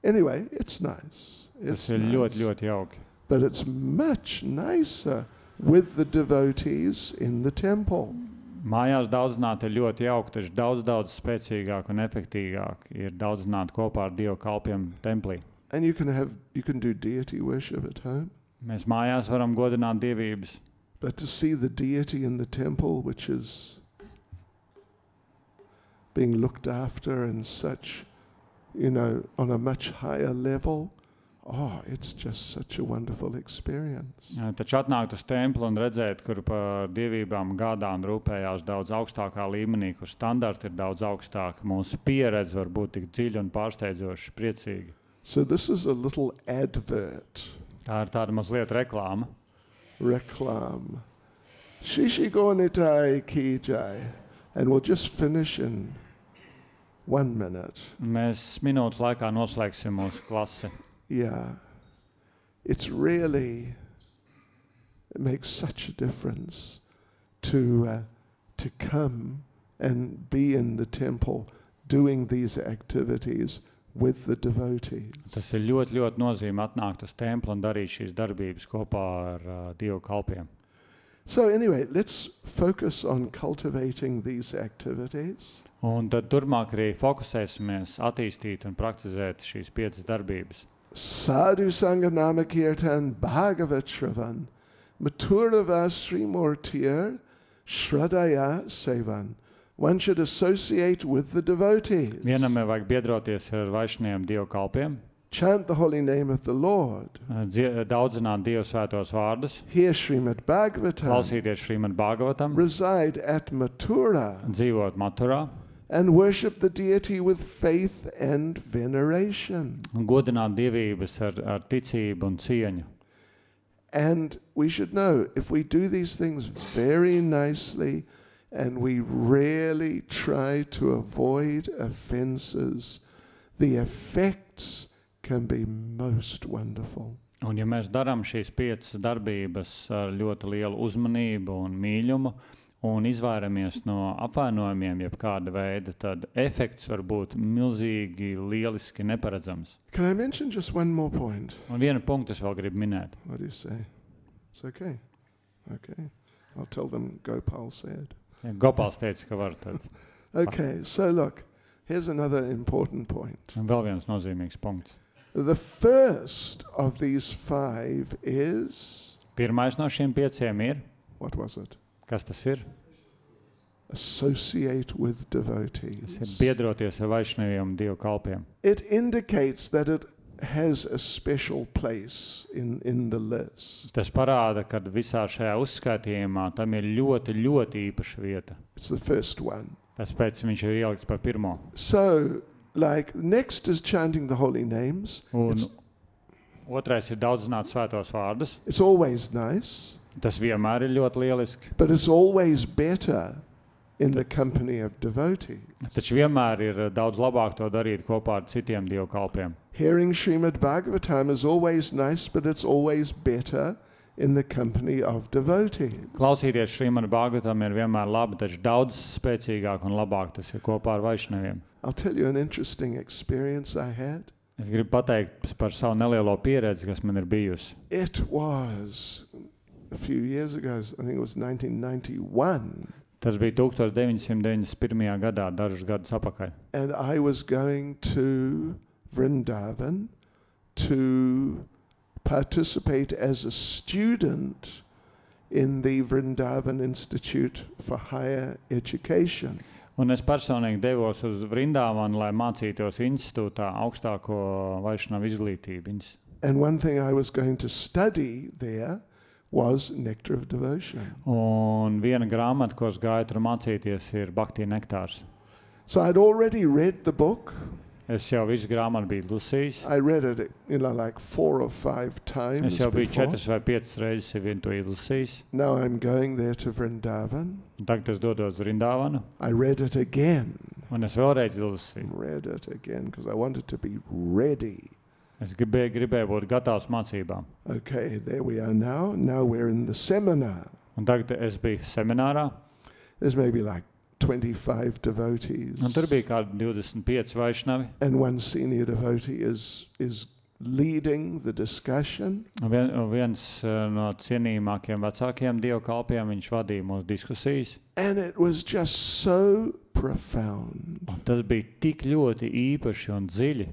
Anyway, it's nice. It's tas ir ļoti, nice. ļoti jauki. But it's much nicer with the devotees in the temple. Mājās daudzināt ir ļoti jauki, taču daudz spēcīgāk un efektīgāk ir daudzināt kopā ar Dievu kalpiem templī. And you can do deity worship at home. Mēs mājās varam godināt dievības, But to see the deity in the temple, which is being looked after and such, you know, on a much higher level, oh, it's just such a wonderful experience. taču atnākt uz templi un redzēt, kur par dievībām gādā un rūpējās daudz augstākā līmenī, kur standarti ir daudz augstāki, mūsu pieredze var būt tik dziļa un pārsteidzoši priecīga. So this is a little advert, Tā ir tāda mazliet reklāma. reclam. Shishi Gornitai Ki Jai. And we'll just finish in 1 minute. Mēs minūtes laikā noslēgsim mūsu klasi. Yeah. It's really, it makes such a difference to come and be in the temple doing these activities with the devotees. Tas ir ļoti, ļoti nozīme atnākt uz templi un darīt šīs darbības kopā ar Dievu kalpiem. So anyway, let's focus on cultivating these activities. Un tad turmāk arī fokusēsimies attīstīt un praktizēt šīs 5 darbības. Sadhu Sanganama Kirtan Bhagavat Shravan Maturava Srimurtir Shradaya Sevan. One should associate with the devotees. Vienam vajag biedroties ar vaišniem Dievu kalpiem, Chant the holy name of the Lord. daudzināt Dievu svētos vārdus, Hear Srimad Bhagavatam. klausīties Srimad Bhagavatam, Reside at Mathura dzīvot Maturā and worship the deity with faith and veneration. un godināt dievības ar ticību un cieņu. And we should know, if we do these things very nicely and we really try to avoid offenses, the effects can be most wonderful. Un ja mēs darām šīs 5 darbības ar ļoti lielu uzmanību un mīļumu un izvairamies no apvainojumiem jebkāda veida, tad efekts var būt milzīgi, lieliski neparedzams. Can I mention just one more point? Un vienu punktu es vēl gribu minēt. What do you say? It's okay. Okay. I'll tell them Gopal said. Ja Gopals teica, ka var tad. Okay, so look, here's another important point. Un vēl viens nozīmīgs punkts. The first of these 5 is, Pirmais no šiem 5 ir, what was it? kas tas ir? Associate with Tas ir devotees. biedroties ar vaišnaviem Dievu kalpiem. It indicates that it has a special place in the list. Tas parāda, ka visā šajā uzskaitījumā tam ir ļoti, ļoti īpaša vieta. It's the first one. Tāpēc viņš ir ielikts par pirmo. So, like, next is chanting the holy names. Un It's, otrais ir daudzināt svētos vārdus. it's always nice, Tas vienmēr ir ļoti lieliski. but it's always better in the company of devotees. Taču vienmēr ir daudz labāk to darīt kopā ar citiem Dievu kalpiem. Hearing Srimad Bhagavatam is always nice, but it's always better in the company of devotees. Klausīties Srimad Bhagavatam ir vienmēr labi, taču daudz spēcīgāk un labāk tas ir kopā ar vaišnaviem. I'll tell you an interesting experience I had. Es gribu pateikt par savu nelielo pieredzi, kas man ir bijusi. It was a few years ago, I think it was 1991, Tas bija 1991. gadā, dažus gadus atpakaļ. and I was going to Vrindavan to participate as a student in the Vrindavan Institute for Higher Education. Un es personīgi devos uz Vrindāvanu, lai mācītos institūtā augstāko vaišnavu izglītību. And one thing I was going to study there was Nectar of Devotion. Un viena grāmata, ko es gāju tur mācīties, ir Bhakti nektārs. So I'd already read the book. Es jau visu grāmatu biju lasījis. I read it, like 4 or 5 times Es jau biju before. 4 vai 5 reizes jau to izlasījis. Now I'm going there to Vrindavan. Un tagad es dodos uz Vrindāvanu, I read it again. un es vēlreiz izlasīju. Read it again because I wanted to be ready. Es gribēju būt gatavs mācībām. Okay, there we are now. Now we're in the seminar. Un tagad es biju seminārā, There's maybe like 25 devotees. un tur bija kādi 25 vaišnavi. And one senior devotee is leading the discussion. Un viens no cienījumākiem vecākiem Dievu kalpiem, viņš vadīja mūsu diskusijas. And it was just so profound. Un tas bija tik ļoti īpaši un dziļi.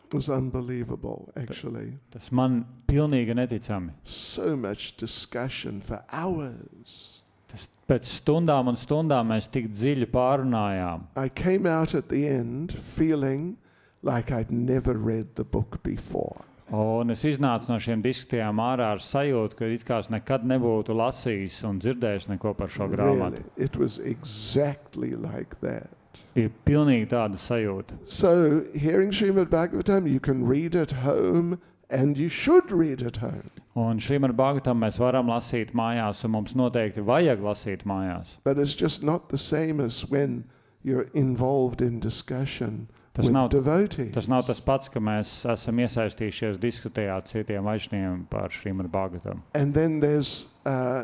It was unbelievable, actually. Tas man pilnīgi neticami. So much discussion for hours. Tas pēc stundām un stundām mēs tik dziļi pārunājām. I came out at the end feeling like I'd never read the book before. Un es iznācu no šiem diskusijām ārā ar sajūtu, ka it kā es nekad nebūtu lasījis un dzirdējis neko par šo grāmatu. Really, it was exactly like that. Bija pilnīgi tāda sajūta. So, hearing Srimad Bhagavatam, you can read at home, and you should read at home. Un Srimad Bhagavatam mēs varam lasīt mājās, un mums noteikti vajag lasīt mājās. But it's just not the same as when you're involved in discussion Tas with nav- devotees. Tas nav tas pats, ka mēs esam iesaistījušies diskutējā ar citiem vaišņiem par Šrimad Bhagavatam. And then there's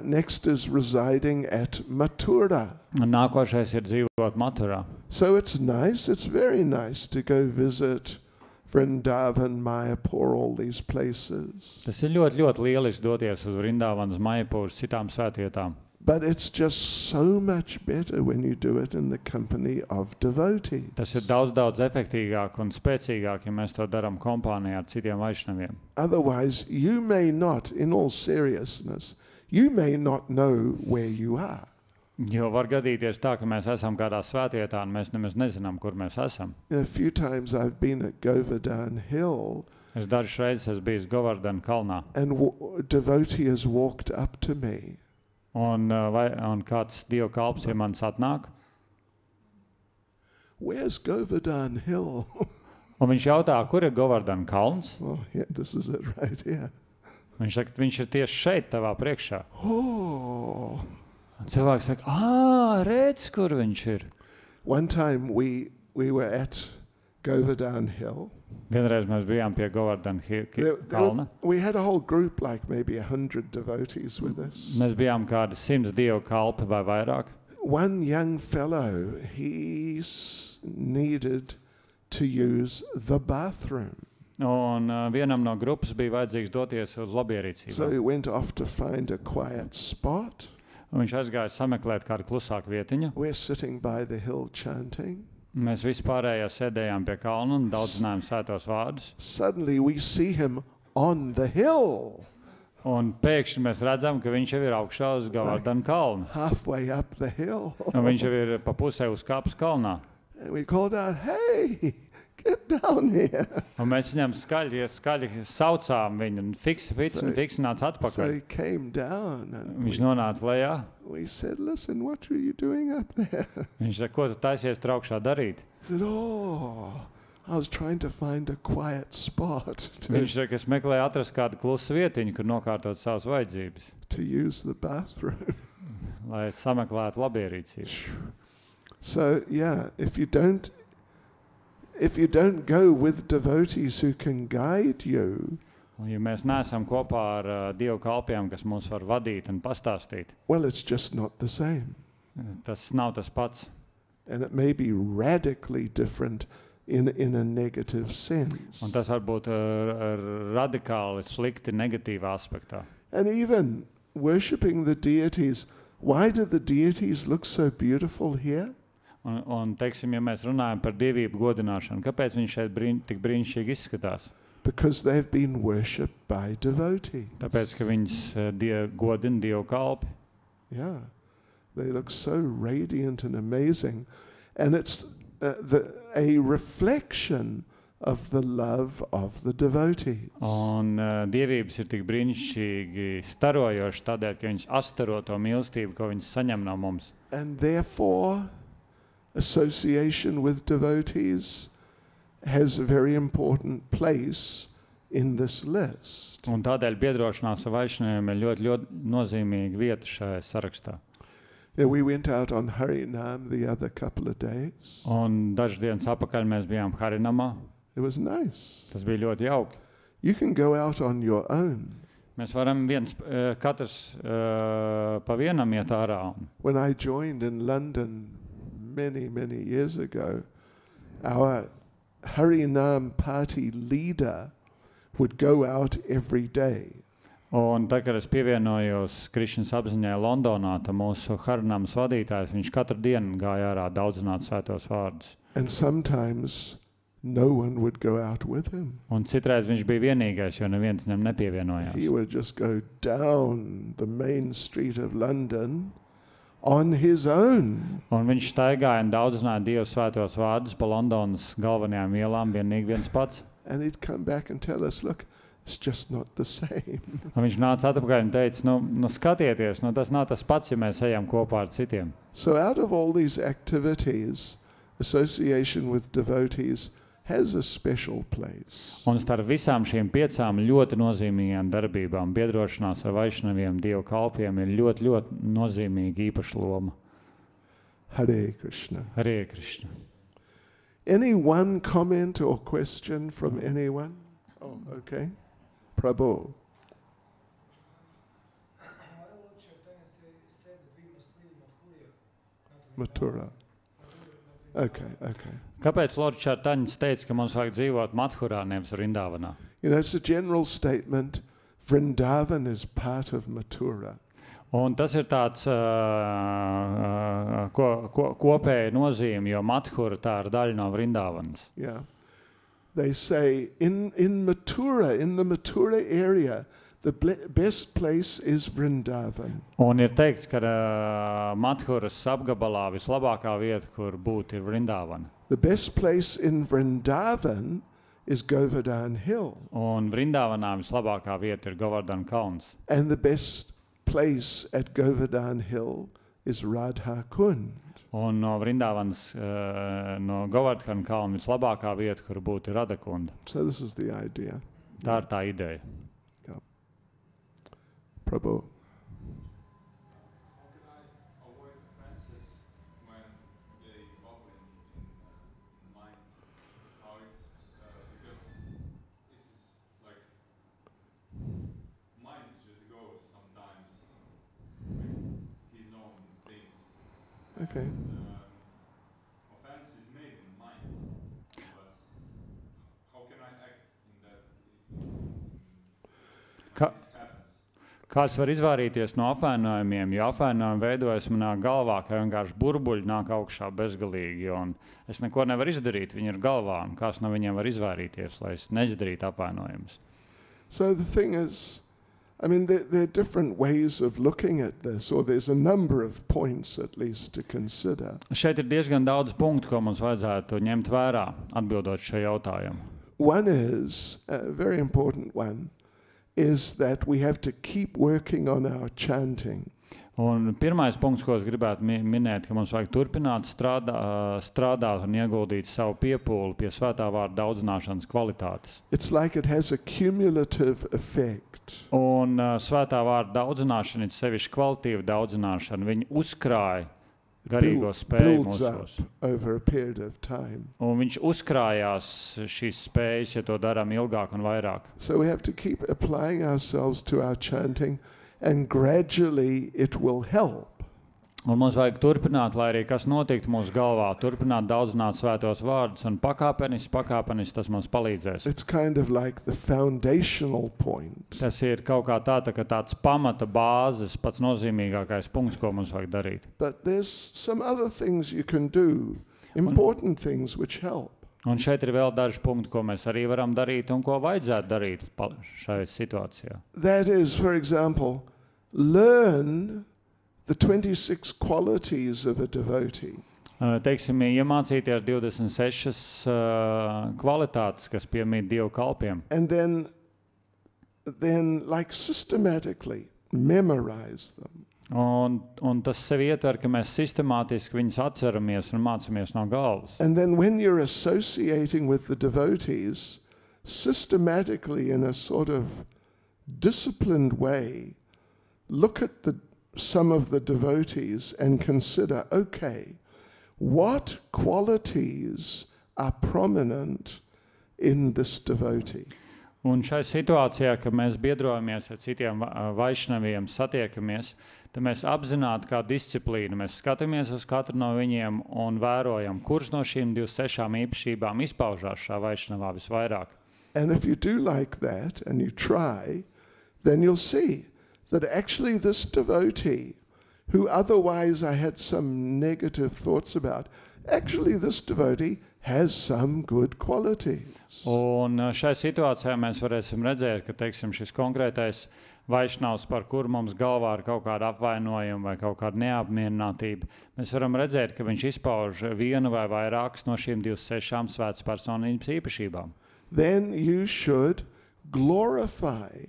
next is residing at Mathura. Un nākošais ir dzīvot Maturā. So it's nice, it's very nice to go visit Vrindavan, Mayapur, all these places. Tas ir ļoti, ļoti lieliski doties uz Vrindāvanas, Mayapūru, citām svētvietām. But it's just so much better when you do it in the company of devotees. Tas ir daudz, daudz efektīgāk un spēcīgāk, ja mēs to darām kompānijā ar citiem vaišnaviem. Otherwise, you may not, in all seriousness, you may not know where you are. Jo var gadīties tā, ka mēs esam kādā svētvietā un mēs nemaz nezinām, kur mēs esam. A few times I've been at Govardhan Hill Es dažas reizes esmu bijis Govardhan kalnā and devotee has walked up to me. un kāds Dieva kalps pie manis atnāk Where's Govardhan Hill? un viņš jautā, kur ir Govardhan kalns? Oh, yeah, this is it right here. Viņš saka, viņš ir tieši šeit tavā priekšā. Oh. Un cilvēks saka, redz, kur viņš ir. One time we were at Govardhan Hill. Vienreiz mēs bijām pie Govardhan kalna. We had a whole group, like maybe 100 devotees with us. Mēs bijām kādi 100 Dieva kalpi vai vairāk. One young fellow, he needed to use the bathroom. Un vienam no grupas bija vajadzīgs doties uz labierīcību. So he went off to find a quiet spot. Un viņš aizgāja sameklēt kādu klusāku vietiņu. We're sitting by the hill chanting. Mēs vispārējā sēdējām pie kalna un daudzinājām svētos vārdus. Suddenly we see him on the hill, Un pēkšņi mēs redzam, ka viņš jau ir augšā uz Govardhan kalna. halfway up the hill. Un viņš jau ir pa pusē uz kāpes kalnā. And we called out, hey, get down here. Un mēs viņam skaļi saucām viņu un fiksi nāca So atpakaļ. he came down and Viņš nonāca lejā. we said, listen, what are you doing up there? Viņš saka, ko tu taisies tur augšā darīt? He said, oh, I was trying to find a quiet spot Viņš saka, es meklēju atrast kādu klusu vietiņu, kur nokārtot savas vajadzības, to use the bathroom. lai sameklētu labierīcību. So, yeah, if you don't go with devotees who can guide you, Un ja mēs neesam kopā ar Dievu kalpiem, kas mūs var vadīt un pastāstīt, well, it's just not the same. tas nav tas pats. And it may be radically different in a negative sense. Un tas var būt radikāli slikti negatīvā aspektā. And even worshipping the deities, why do the deities look so beautiful here? Un teiksim, ja mēs runājam par dievību godināšanu, kāpēc viņš šeit tik brīnišķīgi izskatās? Because they've been worshipped by devotees. Tāpēc, ka viņus godina Dievu kalpi. Yeah, they look so radiant and amazing. And it's a reflection of the love of the devotees. Un dievības ir tik brīnišķīgi starojoši tādēļ, ka viņas astaro to mīlestību, ko viņas saņem no mums. And therefore, association with devotees has a very important place in this list. Un tādēļ biedrošanās ar vaišnaviem ir ļoti, ļoti nozīmīga vieta šajā sarakstā. Yeah, we went out on Harinam the other couple of days. Un dažas dienas atpakaļ mēs bijām Harinamā. It was nice. Tas bija ļoti jauki. You can go out on your own. Mēs varam katrs pa vienam iet ārā. When I joined in London many, many years ago, our Harinam party leader would go out every day. Un tad, kad es pievienojos Krišņas apziņai Londonā, tad mūsu Harinams vadītājs, viņš katru dienu gāja ārā daudzināt svētos vārdus. And sometimes no one would go out with him. Un citreiz viņš bija vienīgais, jo neviens viņam He nepievienojās. would just go down the main street of London on his own. Un viņš staigāja un daudzināja Dievu svētos vārdus pa Londonas galvenajām ielām vienīgi viens pats. And he'd come back and tell us, look, it's just not the same. Un viņš nāca atpakaļ un teica, nu skatieties, tas nav tas pats, ja mēs ejam kopā ar citiem. So out of all these activities, association with devotees has a special place. Un starp visām šīm 5 ļoti nozīmīgām darbībām, biedrošanās ar vaišnaviem, Dievu kalpiem, ir ļoti, ļoti nozīmīga īpaša loma. Hare Krishna. Hare Krishna. Any one comment or question from anyone? Oh, okay. Prabhu. Why did Lord Chaitanya say that we must leave Mathura. Okay, okay. Kāpēc Lord Chaitanya teica, ka mums vajag dzīvot Mathurā, nevis Vrindavanā? You know, it's a general statement. Vrindavan is part of Mathura. Un tas ir tāds kopēja nozīme, jo Mathura tā ir daļa no Vrindavanas. Yeah. They say in Mathura, in the Mathura area, the best place is Vrindavan. Un ir teikts, ka Mathuras apgabalā vislabākā vieta, kur būt, ir Vrindavana. The best place in Vrindavan is Govardhan Hill. Un Vrindavanā vislabākā vieta ir Govardhan kalns. And the best place at Govardhan Hill is Radha Kund. Un no Vrindavanas, no Govardhan kalna vislabākā vieta, kur būt, ir Radakunda. So this is the idea. Tā ir tā ideja. Yeah. Prabhu. How can I avoid offenses when they bubble in mind? How it's because this is like mind just goes sometimes with his own things. Okay. Offense is made in mind, but how can I act in that when this happens? Kāds var izvairīties no apvainojumiem, jo apvainojumi veidojas manā galvā, ka vienkārši burbuļi nāk augšā bezgalīgi, un es neko nevaru izdarīt, viņi ir galvā, un kāds no viņiem var izvairīties, lai es neizdarītu apvainojumus. So the thing is, I mean, there are different ways of looking at this, or there's a number of points at least to consider. Šeit ir diezgan daudz punktu, ko mums vajadzētu ņemt vērā, atbildot šo jautājumu. One is, a very important one, is that we have to keep working on our chanting. Un pirmais punkts, ko es gribētu minēt, ka mums vajag turpināt strādāt un ieguldīt savu piepūli pie svētā vārda daudzināšanas kvalitātes. It's like it has a cumulative effect. Un svētā vārda daudzināšana, ir sevišķi kvalitīva daudzināšana, viņi uzkrāja garīgo spēju Builds up mūsos. over a period of time. Un viņš uzkrājās šīs spējas, ja to darām ilgāk un vairāk. So we have to keep applying ourselves to our chanting, and gradually it will help. Un mums vajag turpināt, lai arī kas notiktu mūsu galvā, turpināt daudzināt svētos vārdus, un pakāpeniski tas mums palīdzēs. It's kind of like the foundational point. Tas ir kaut kā tā, ka tāds pamata bāzes, pats nozīmīgākais punkts, ko mums vajag darīt. But there's some other things you can do, important things which help. Un šeit ir vēl daži punkti, ko mēs arī varam darīt un ko vajadzētu darīt šajā situācijā. That is, for example, learn the 26 qualities of a devotee. Teiksim, iemācīties 26 kvalitātes, kas piemīt Dievu kalpiem. And then like systematically memorize them. Un tas sevi ietver, ka mēs sistemātiski viņus atceramies un mācamies no galvas. And then when you're associating with the devotees, systematically in a sort of disciplined way, look at some of the devotees and consider, okay, what qualities are prominent in this devotee? Un šai situācijā, kad mēs biedrojamies ar citiem vaišnaviem, satiekamies, tad mēs apzināti kā disciplīnu, mēs skatāmies uz katru no viņiem un vērojam, kurš no šīm 26 īpašībām izpaužās šā vaišnavā visvairāk. And if you do like that and you try, then you'll see that actually this devotee, who otherwise I had some negative thoughts about, actually this devotee has some good qualities. Un šai situācijā mēs varēsim redzēt, ka, teiksim, šis konkrētais vaišnavs, par kuru mums galvā ir kaut kāda apvainojuma vai kaut kāda neapmierinātība, mēs varam redzēt, ka viņš izpauž vienu vai vairākas no šīm 26 svētas personības īpašībām. Then you should glorify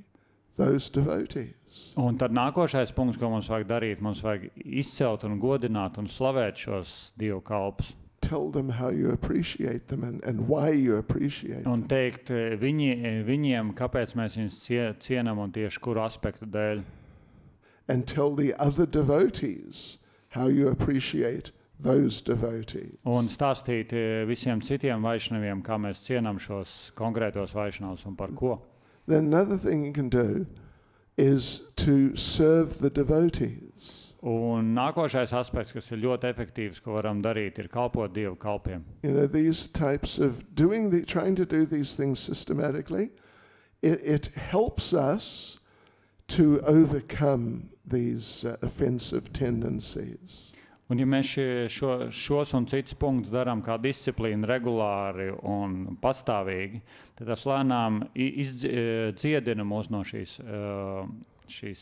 those devotees. Un tad nākošais punkts, ko mums vajag darīt, mums vajag izcelt un godināt un slavēt šos Dievu kalpus. Tell them how you appreciate them and why you appreciate Un them. teikt viņiem, kāpēc mēs viņus cienam un tieši kuru aspektu dēļ. And tell the other devotees how you appreciate those devotees. Un stāstīt visiem citiem vaišnaviem, kā mēs cienam šos konkrētos vaišnavus un par ko. Then another thing you can do is to serve the devotees. Un nākošais aspekts, kas ir ļoti efektīvs, ko varam darīt, ir kalpot Dievu kalpiem. You know, these types of trying to do these things systematically, it helps us to overcome these offensive tendencies. Un ja mēs šos un citus punktus darām kā disciplīnu regulāri un pastāvīgi, tad tas lēnām dziedina mūs no šīs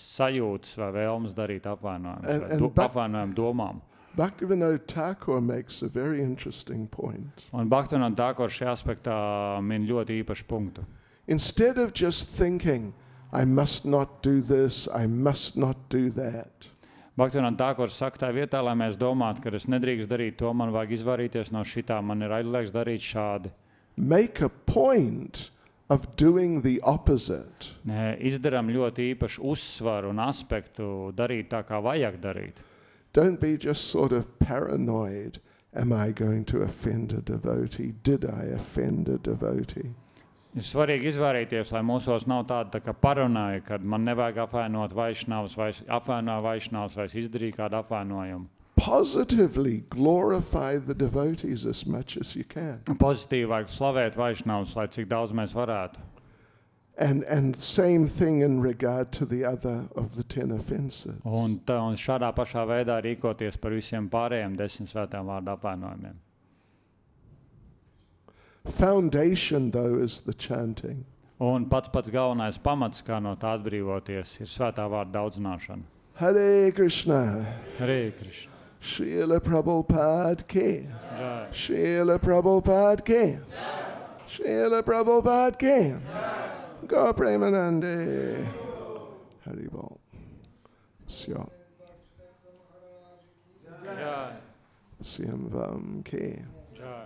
sajūtas vai vēlmes darīt apvainojumus, vai apvainojumu domām. Bhaktivinoda Thakur makes a very interesting point. Un Bhaktivinoda Thakur šajā aspektā min ļoti īpašu punktu. Instead of just thinking, I must not do this, I must not do that. Bhaktivinoda Thakur saka tā vietā, lai mēs domātu, ka es nedrīkst darīt to, man vajag izvairīties no šitā, man ir aizliegts darīt šādi. Make a point of doing the opposite. Izdaram ļoti īpašu uzsvaru un aspektu darīt tā, kā vajag darīt. Don't be just sort of paranoid. Am I going to offend a devotee? Did I offend a devotee? Ir svarīgi izvairīties, lai mūsos nav tāda tā kā paranoja, kad man nevajag apvainot vaišnavus, vai apvainoju vaišnavus, vai izdarīju kādu apvainojumu. Positively glorify the devotees as much as you can. Pozitīvi vajag slavēt vaišnavus, lai cik daudz mēs varētu. And same thing in regard to the other of the 10 offenses. Un šādā pašā veidā rīkoties par visiem pārējiem 10 svētām vārdu apvainojumiem. Foundation, though, is the chanting. Un pats galvenais pamats, kā no tā atbrīvoties, ir svētā vārda daudzināšana. Hare Krishna. Hare Krishna. Srila Prabhupada ki. Jai. Srila Prabhupada ki. Srila Prabhupada ki. Go Premanande. Hari Bol. Sya. Jai. Syam Vam ki. Jai.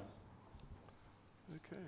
Okay.